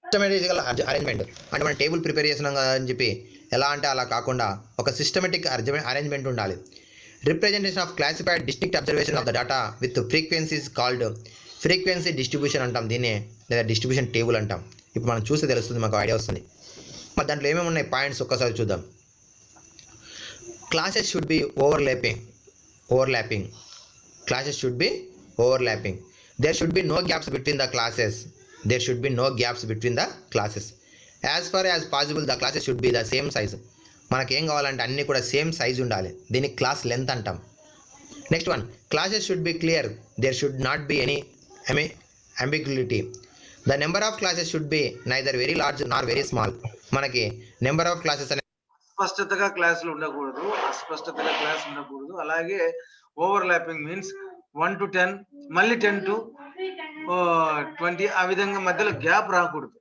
S5: Systematical arrangement అంటే మనం table prepare చేస్తున్నాం కదా అని చెప్పి ఎలా అంటే అలా కాకుండా ఒక సిస్టమేటిక్ అరేంజ్మెంట్ ఉండాలి. Representation of classified district observation of the data with frequencies called frequency distribution అంటాం దీన్నే, లేదా డిస్ట్రిబ్యూషన్ టేబుల్ అంటాం. ఇప్పుడు మనం చూస్తే తెలుస్తుంది, మాకు ఐడియా వస్తుంది. మరి దాంట్లో ఏమేమి ఉన్నాయి పాయింట్స్ ఒక్కసారి చూద్దాం. Classes should be overlapping. Classes should be overlapping. There should be no gaps between the classes. As far as possible the classes should be the same size. మనకేం కావాలంటే అన్నీ కూడా సేమ్ సైజ్ ఉండాలి. దీన్ని క్లాస్ లెంత్ అంటాం. Next one, classes should be clear. There should not be any ambiguity. The number of classes should be neither very large nor very small. మనకి number of classes అనే
S1: అస్పష్టతగా క్లాసులు ఉండకూడదు, అలాగే overlapping means 1 to 10 మళ్ళీ 10 to 20 ఆ విధంగా మధ్యలో gap రాకూడదు.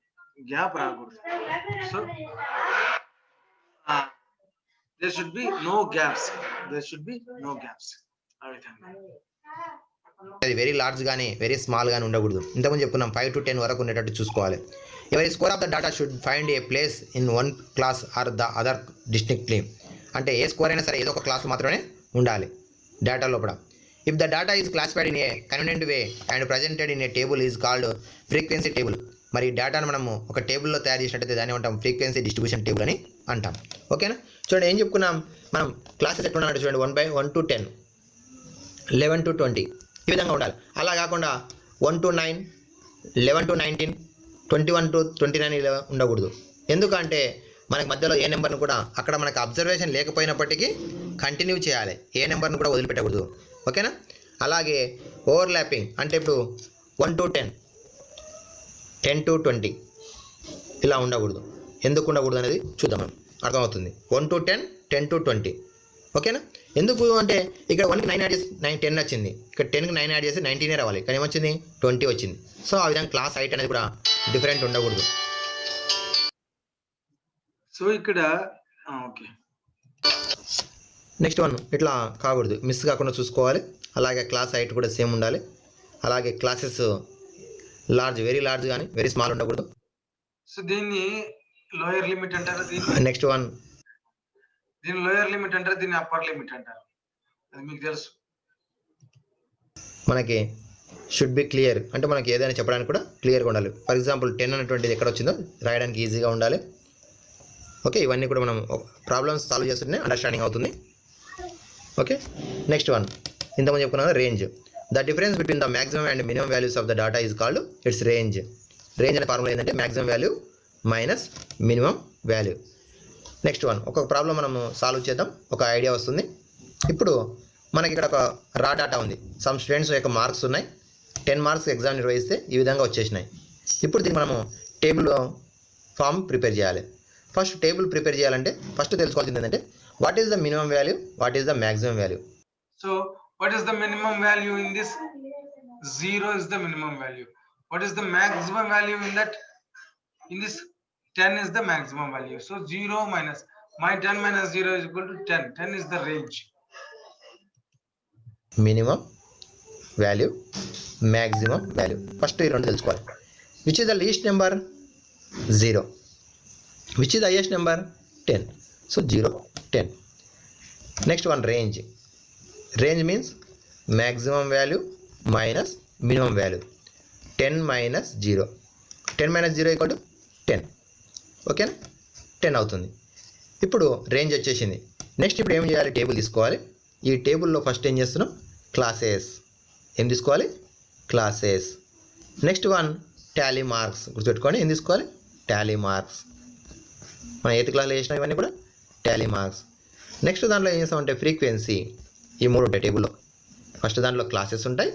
S1: So there should be no gaps.
S5: అది వెరీ లార్జ్ కానీ వెరీ స్మాల్ కానీ ఉండకూడదు. ఇంతకుముందు చెప్పుకున్నాం 5 to 10 వరకు ఉండేటట్టు చూసుకోవాలి. Every score of the data should find a place in one class or the other distinctly. అంటే ఏ స్కోర్ అయినా సరే ఏదో ఒక క్లాస్ మాత్రమే ఉండాలి డేటా లోపల. If the data is classified in a convenient way and presented in a table is called frequency table. మరి డేటాను మనము ఒక టేబుల్లో తయారు చేసినట్టయితే దాన్ని ఏమంటాం, ఫ్రీక్వెన్సీ డిస్ట్రిబ్యూషన్ టేబుల్ అని అంటాం. ఓకేనా? చూడండి ఏం చెప్పుకున్నాం మనం, క్లాసెస్ ఎట్లా ఉన్నాడు చూడండి, 1 to 10, 11 to 20 ఈ విధంగా ఉండాలి. అలా కాకుండా 1 to 9, 11 to 19, 21 to 29 ఇలా ఉండకూడదు. ఎందుకంటే మనకి మధ్యలో ఏ నెంబర్ను కూడా అక్కడ మనకు అబ్జర్వేషన్ లేకపోయినప్పటికీ కంటిన్యూ చేయాలి, ఏ నెంబర్ను కూడా వదిలిపెట్టకూడదు. ఓకేనా. అలాగే ఓవర్లాపింగ్ అంటే ఇప్పుడు 1 to 10, 10 to 20 ఇలా ఉండకూడదు. ఎందుకు ఉండకూడదు అనేది చూద్దాం, మనం అర్థమవుతుంది. 1 to 10, 10 to 20 ఓకేనా. ఎందుకు అంటే ఇక్కడ 1కి 9 యాడ్ చేసి 10 వచ్చింది, ఇక్కడ 10కి 9 యాడ్ చేసి 19 రావాలి, కానీ ఏమొచ్చింది 20 వచ్చింది. సో ఆ విధంగా క్లాస్ హైట్ అనేది కూడా డిఫరెంట్ ఉండకూడదు.
S2: సో ఇక్కడ ఓకే.
S5: నెక్స్ట్ వన్ ఇట్లా కాకూడదు, మిస్ కాకుండా చూసుకోవాలి. అలాగే క్లాస్ హైట్ కూడా సేమ్ ఉండాలి. అలాగే క్లాసెస్ లార్జ్, వెరీ లార్జ్ కానీ వెరీ స్మాల్ ఉండకూడదు.
S2: సో దీన్ని లోయర్ లిమిట్ అంటారు, దీన్ని
S5: నెక్స్ట్ వన్
S2: దీన్ని లోయర్ లిమిట్ అంటారు, దీన్ని అప్పర్ లిమిట్ అంటారు. అది మీకు తెలుసు.
S5: మనకి షుడ్ బి క్లియర్ అంటే మనకి ఏదైనా చెప్పడానికి కూడా క్లియర్గా ఉండాలి. ఫర్ ఎగ్జాంపుల్ 10 అనేటువంటిది ఎక్కడ వచ్చిందో రాయడానికి ఈజీగా ఉండాలి. ఓకే, ఇవన్నీ కూడా మనం ప్రాబ్లమ్స్ సాల్వ్ చేస్తుంటే అండర్స్టాండింగ్ అవుతుంది. ఓకే, నెక్స్ట్ వన్ ఇంతకుముందు చెప్పుకున్నాను range. The difference between the maximum and minimum values of the data is called its range. Range అనే ఫార్ములా ఏంటంటే maximum value minus minimum value. Next one ఒక్కొక్క problem మనము solve చేద్దాం, ఒక idea వస్తుంది. ఇప్పుడు మనకి ఇక్కడ ఒక రా డేటా ఉంది. సమ్ స్టూడెంట్స్ యొక్క మార్క్స్ ఉన్నాయి. 10 మార్క్స్ ఎగ్జామ్ నిర్వహిస్తే ఈ విధంగా వచ్చేసినాయి. ఇప్పుడు దీన్ని మనము టేబుల్ ఫామ్ ప్రిపేర్ చేయాలి. ఫస్ట్ టేబుల్ ప్రిపేర్ చేయాలంటే ఫస్ట్ తెలుసుకోవాల్సింది ఏంటంటే what is the minimum value, what is the maximum value.
S2: So what is the minimum value in this? 0 is the minimum value. What is the maximum value in that? In this 10 is the maximum value. So 0 minus my 10 minus 0 is equal to 10. 10 is the range.
S5: Minimum value, maximum value. First ఈ రెండు తెలుసుకోవాలి. Which is the least number? 0. Which is the highest number? 10. So 0, 10. Next one range. Range means maximum value minus minimum value. 10 minus 0. 10 minus 0 equal to 10. ఓకేనా, 10 అవుతుంది. ఇప్పుడు range వచ్చేసింది. Next ఇప్పుడు ఏం చేయాలి? టేబుల్ తీసుకోవాలి. ఈ టేబుల్లో ఫస్ట్ ఏం చేస్తున్నాం? క్లాసెస్. ఏం తీసుకోవాలి? Classes. Next one Tally marks. గుర్తుపెట్టుకోండి, ఏం తీసుకోవాలి? Tally marks. మనం 8th క్లాస్లో చేసినా ఇవన్నీ కూడా టాలీ మార్క్స్. నెక్స్ట్ దాంట్లో ఏం చేస్తామంటే ఫ్రీక్వెన్సీ. ఈ 3 ఉంటాయి టేబుల్లో. ఫస్ట్ దాంట్లో క్లాసెస్ ఉంటాయి,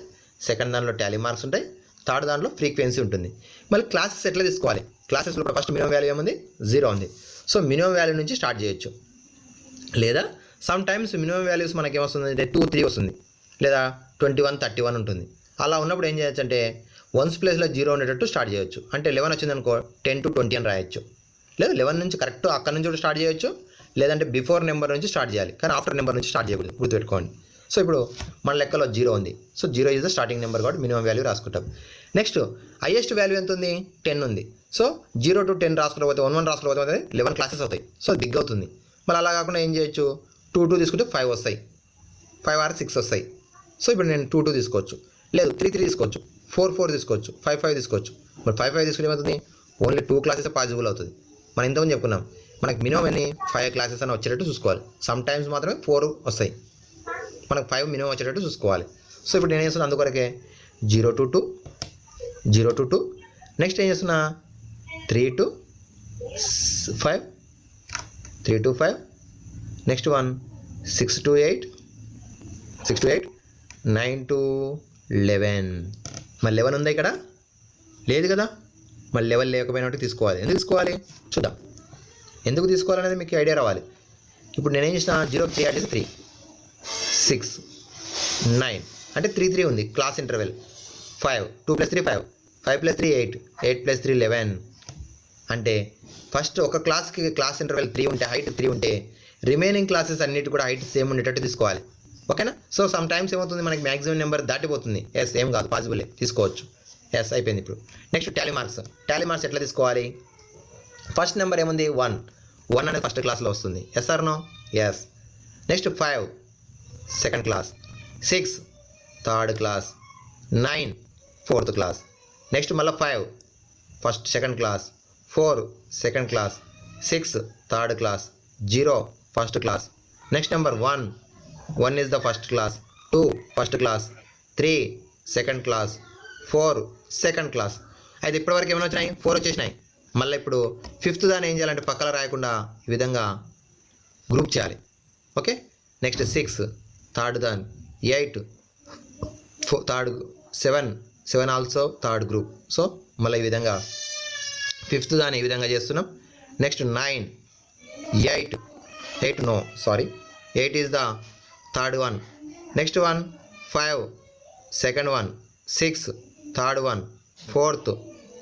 S5: సెకండ్ దాంట్లో టాలీ మార్క్స్ ఉంటాయి, థర్డ్ దాంట్లో ఫ్రీక్వెన్సీ ఉంటుంది. మళ్ళీ క్లాసెస్ ఎట్లా తీసుకోవాలి? క్లాసెస్లో ఫస్ట్ మినిమం వాల్యూ ఏముంది? 0 ఉంది. సో మినిమం వాల్యూ నుంచి స్టార్ట్ చేయొచ్చు. లేదా సమ్ టైమ్స్ మినిమం వాల్యూస్ మనకి ఏమొస్తుంది అంటే 2, 3 వస్తుంది, లేదా 21, 31 ఉంటుంది. అలా ఉన్నప్పుడు ఏం చేయొచ్చు అంటే 1's ప్లేస్లో 0 ఉండేటట్టు స్టార్ట్ చేయొచ్చు. అంటే 11 వచ్చింది అనుకో 10 to 20 అని రాయొచ్చు. లేదా 11 నుంచి కరెక్ట్ అక్కడ నుంచి కూడా స్టార్ట్ చేయొచ్చు, లేదంటే బిఫోర్ నెంబర్ నుంచి స్టార్ట్ చేయాలి, కానీ ఆఫ్టర్ నెంబర్ నుంచి స్టార్ట్ చేయకూడదు. గుర్తుపెట్టుకోండి. సో ఇప్పుడు మన లెక్కలో 0 ఉంది. So 0 is the starting number కాబట్టి మినిమం వాల్యూ రాసుకుంటాం. నెక్స్ట్ హైయెస్ట్ వాల్యూ ఎంత ఉంది? 10 ఉంది. సో 0 to 10 రాసుకోకపోతే 1 రాసుకోకపోతే 11 క్లాసెస్ అవుతాయి. సో దిగ్ అవుతుంది. మళ్ళీ అలా కాకుండా ఏం చేయొచ్చు? 2 తీసుకుంటే 5 వస్తాయి, 5 or 6 వస్తాయి. సో ఇప్పుడు నేను 2 తీసుకోవచ్చు, లేదు 3 తీసుకోవచ్చు, 4 తీసుకోవచ్చు, 5 తీసుకోవచ్చు. మరి 5 తీసుకుంటే ఏమవుతుంది? ఓన్లీ 2 క్లాసెస్ పాసిబుల్ అవుతుంది. మనం ఇంతకుముందు చెప్పుకున్నాం మనకి మినిమం ఎన్ని 5 క్లాసెస్ అని వచ్చేటట్టు చూసుకోవాలి. సమ్ టైమ్స్ మాత్రమే 4 వస్తాయి, మనకు 5 మినిమం వచ్చేటట్టు చూసుకోవాలి. సో ఇప్పుడు నేను ఏం చేస్తున్నా? అందుకొరకే 0 to 2, 0 to 2. నెక్స్ట్ ఏం చేస్తున్నా? 3 to 5, 3 to 5. Next one 6 to 8, 6 to 8, 9 to 11. మరి 11 ఉందా ఇక్కడ? లేదు కదా. మరి 11 లేకపోయినట్టు తీసుకోవాలి. ఎందుకు తీసుకోవాలి చూద్దాం. ఎందుకు తీసుకోవాలనేది మీకు ఐడియా రావాలి. ఇప్పుడు నేనేం చేసిన? 0 3 యాడ్ చేసి 3, 6, 9 అంటే 3 ఉంది క్లాస్ ఇంటర్వెల్. 5, 2 + 3 5, 5 + 3 8, 8 + 3 11. అంటే ఫస్ట్ ఒక క్లాస్కి క్లాస్ ఇంటర్వెల్ 3 ఉంటే, హైట్ 3 ఉంటే రిమైనింగ్ క్లాసెస్ అన్నిటి కూడా హైట్ సేమ్ ఉండేటట్టు తీసుకోవాలి. ఓకేనా. సో సమ్ టైమ్స్ ఏమవుతుంది? మనకి మ్యాక్సిమం నెంబర్ దాటిపోతుంది. ఎస్, ఏం కాదు, పాసిబులే, తీసుకోవచ్చు. ఎస్ అయిపోయింది. ఇప్పుడు next Tally marks. Tally marks ఎట్లా తీసుకోవాలి? ఫస్ట్ నెంబర్ ఏముంది? 1 అనేది ఫస్ట్ క్లాస్లో వస్తుంది. Yes or no? Yes. Next 5 second class, 6 third class, 9 fourth class. Next మళ్ళీ 5 first second class, 4 second class, 6 third class, 0 first class. Next number 1 is the first class, 2 first class, 3 second class, 4 second class. అయితే ఇప్పటివరకు ఏమైనా వచ్చినాయి? 4 వచ్చేసినాయి. మళ్ళీ ఇప్పుడు 5th దాన్ని ఏం చేయాలంటే పక్కన రాయకుండా ఈ విధంగా గ్రూప్ చేయాలి. ఓకే. నెక్స్ట్ 6 థర్డ్ దాన్, 8 third 7 also third group. So మళ్ళీ ఈ విధంగా ఫిఫ్త్ దాన్ని ఈ విధంగా చేస్తున్నాం. Next 9 8 no sorry 8 is the third one. Next one 5 second one, 6 third one, 4th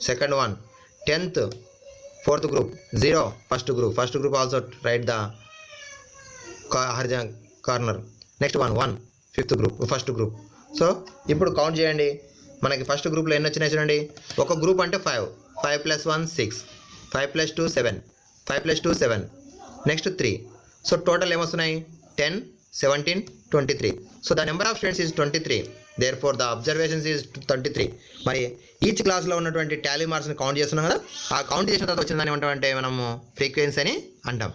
S5: second one, 10th fourth group, 0 first group also right the horizon corner. Next 1 fifth group first group. So ఇప్పుడు count చేయండి, మనకి first గ్రూప్లో ఎన్ని వచ్చినాయి చూడండి. ఒక group అంటే 5 + 1 6, 5 + 2 7, 5 + 2 7, next 3. So total ఏమొస్తున్నాయి 10 17 23. So the number of students is 23. Therefore the observations is 23. మరి ఈచ్ క్లాస్లో ఉన్నటువంటి టాలీ మార్క్స్ని కౌంట్ చేస్తున్నాం కదా, ఆ కౌంట్ చేసిన తర్వాత వచ్చిన దాన్ని ఏమంటామంటే మనము ఫ్రీక్వెన్సీ అని అంటాం.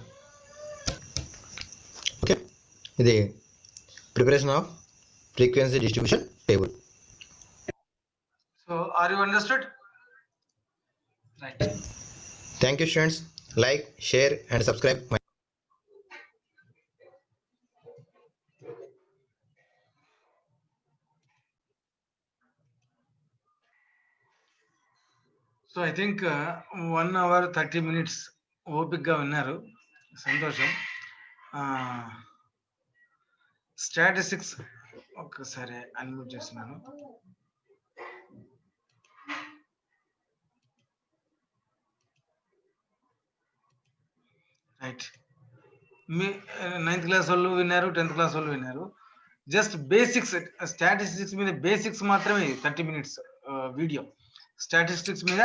S5: ఓకే, ఇది preparation off frequency distribution table.
S1: So are you understood? Right.
S5: Thank you students. Like, share and subscribe my
S1: so I think 1 hour 30 minutes ఓపిక్గా ఉన్నారు, సంతోషం. స్టాటిస్టిక్స్ ఒక్కసారి అన్మ్యూట్ చేస్తున్నాను. రైట్, మీ 9th క్లాస్ వాళ్ళు విన్నారు, 10th క్లాస్ వాళ్ళు విన్నారు. జస్ట్ బేసిక్స్, స్టాటిస్టిక్స్ మీద బేసిక్స్ మాత్రమే 30 minutes వీడియో. స్టాటిస్టిక్స్ మీద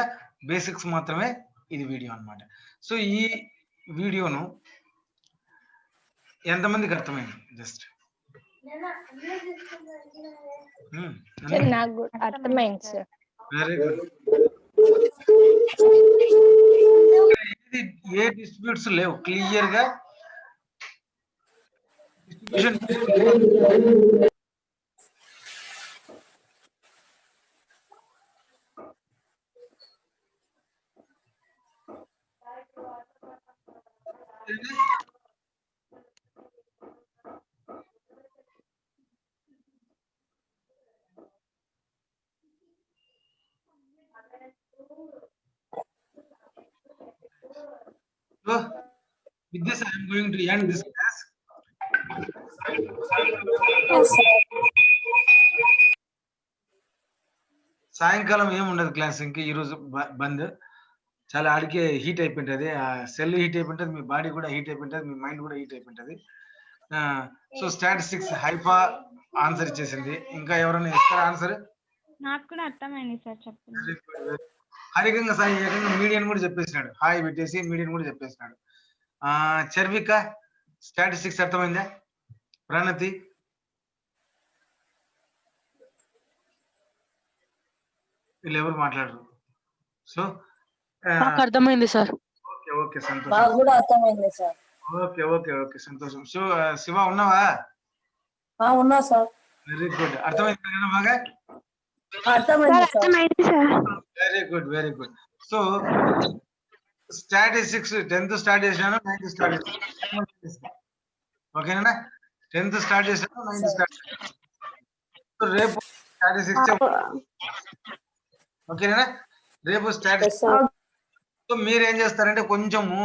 S1: బేసిక్స్ మాత్రమే ఇది వీడియో అన్నమాట. సో ఈ వీడియోను ఎంతమందికి అర్థమైంది? జస్ట్
S4: నాకు అర్థమైంది సార్.
S1: Very good. ఏ డిస్ప్యూట్స్ లేవు, క్లియర్ గా distribution So, with this, I am going to end this class. సాయంకాలం ఏముండదు క్లాస్, ఇంకా ఈరోజు బంద్. చాలా ఆడికే హీట్ అయిపోయింటది, ఆ సెల్ హీట్ అయిపోయింటది, మీ బాడీ కూడా హీట్ అయిపోయింటది, మీ మైండ్ కూడా హీట్ అయిపోయింటది. సో స్టాటిస్టిక్స్ హైఫా ఆన్సర్ ఇచ్చేసింది. ఇంకా ఎవరైనా ఇస్తారా ఆన్సర్?
S3: నాకు కూడా అర్థమైంది సార్ చెప్పింది.
S1: హరికంగా సాయి ఏకంగా మీడియన్ కూడా చెప్పేసినాడు, హాయ్ పెట్టేసి మీడియన్ కూడా చెప్పేసినాడు. చర్విక స్టాటిస్టిక్స్ అర్థమైందా? ప్రణతి వీళ్ళు ఎవరు మాట్లాడరు. సో
S6: అర్థమైంది సార్.
S1: ఓకే ఓకే సంతోషం.
S8: నాకు కూడా అర్థమైంది సార్.
S1: ఓకే ఓకే ఓకే సంతోషం. శివ ఉన్నావా?
S8: ఉన్నా సార్.
S1: Very good. అర్థమైంది కదా బాగా?
S8: అర్థమైంది sir.
S1: Very good very good. So statistics 10th start చేసినాను, 9th స్టార్ట్ చేసినాను. ఓకేనా? 10th స్టార్ట్ చేసినాను, 9th స్టార్ట్ చేసినాను. సో రేపు స్టాటిస్టిక్స్ ఓకేనా? రేపు స్టాటిస్టిక్స్. సో మీరు ఏం చేస్తారంటే కొంచెము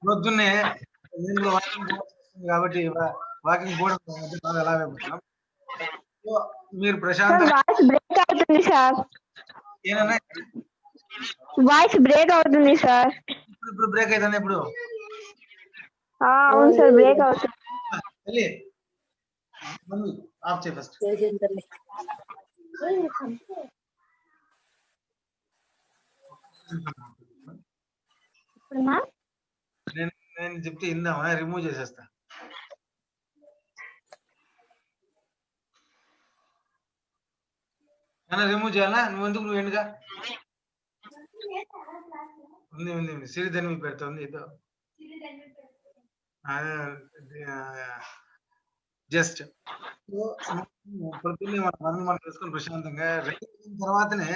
S1: పొద్దున్నే కాబట్టి వాకింగ్ కూడా బాగా ఎలా అయిపోతున్నాం. సో మీరు ప్రశాంతంగా
S4: బ్రేక్ అవుతుంది సార్.
S1: ఏనన్నా
S4: వాయిస్ బ్రేక్ అవుతుంది సార్.
S1: ఇప్పుడు బ్రేక్ అవుతుంది. ఇప్పుడు
S4: అవును సార్, బ్రేక్ అవుతుంది.
S1: ఆఫ్ చేయి ఫస్ట్. నేను చెప్తే ఇందామా, రిమూవ్ చేసేస్తా. రిమూవ్ చేయాలా? నువ్వు ఎందుకు? నువ్వు ఎండుగా ఉంది ఉంది ఉంది సిరిధని మీకు పెడుతుంది. ఏదో జస్ట్ పొద్దున్నే మన పనులు మనం చేసుకొని ప్రశాంతంగా తర్వాతనే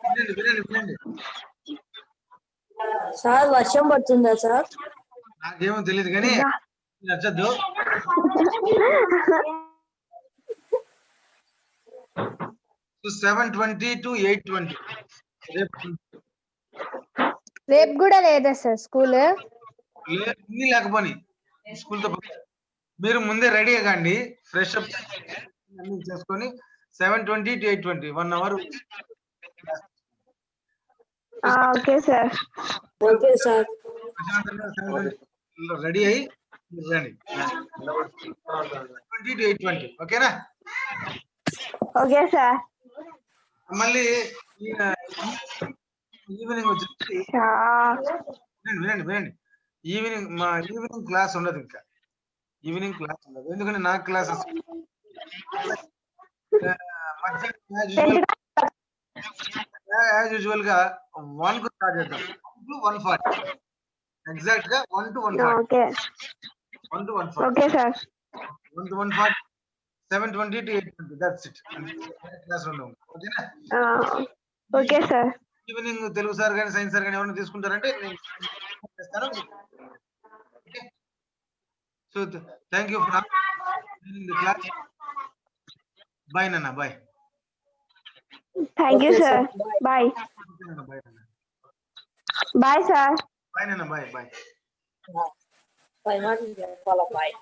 S1: వినండి వినండి వినండి.
S8: సార్ వర్షం పడుతుందా సార్?
S1: నాకేమో తెలియదు కానీ నచ్చద్దు. సో 7:20 to 8:20
S4: రేపు కూడా లేదా సార్ స్కూల్?
S1: లేకపోని స్కూల్ తో మీరు ముందే రెడీ అవ్వండి, ఫ్రెష్ అప్ అన్ని చేసుకొని 7:20 to 8:20 1 hour.
S4: Okay sir.
S8: Okay sir.
S1: Ready అయ్యి రండి 7:20 to 8:20 ఓకేనా?
S4: Okay sir.
S1: మళ్ళీ ఈవినింగ్ వచ్చి వినండి ఈవినింగ్ క్లాస్ ఉండదు, ఇంకా ఈవినింగ్ క్లాస్ ఉండదు. ఎందుకంటే నాకు క్లాసెస్ యాజ్ యూజువల్ గా 1 కు స్టార్ట్ చేద్దాం. 1 to 1:40 ఎగ్జాక్ట్ గా 1 to 1:40.
S4: Okay
S1: 1 to 1:40.
S4: Okay sir.
S1: 1 to 1:40 7:20 to 8:20 that's it. Class ఉండవు. ఓకేనా?
S4: Okay sir.
S1: Evening Telugu sir కానీ సైన్స్ సార్ కానీ ఎవరైనా తీసుకుంటారంటే నేను చేస్తాను. So thank you for the class. Bye నాన్న, bye.
S4: Thank you sir. Bye. Bye sir.
S1: Bye నాన్న, బాయ్ బాయ్.
S8: Bye.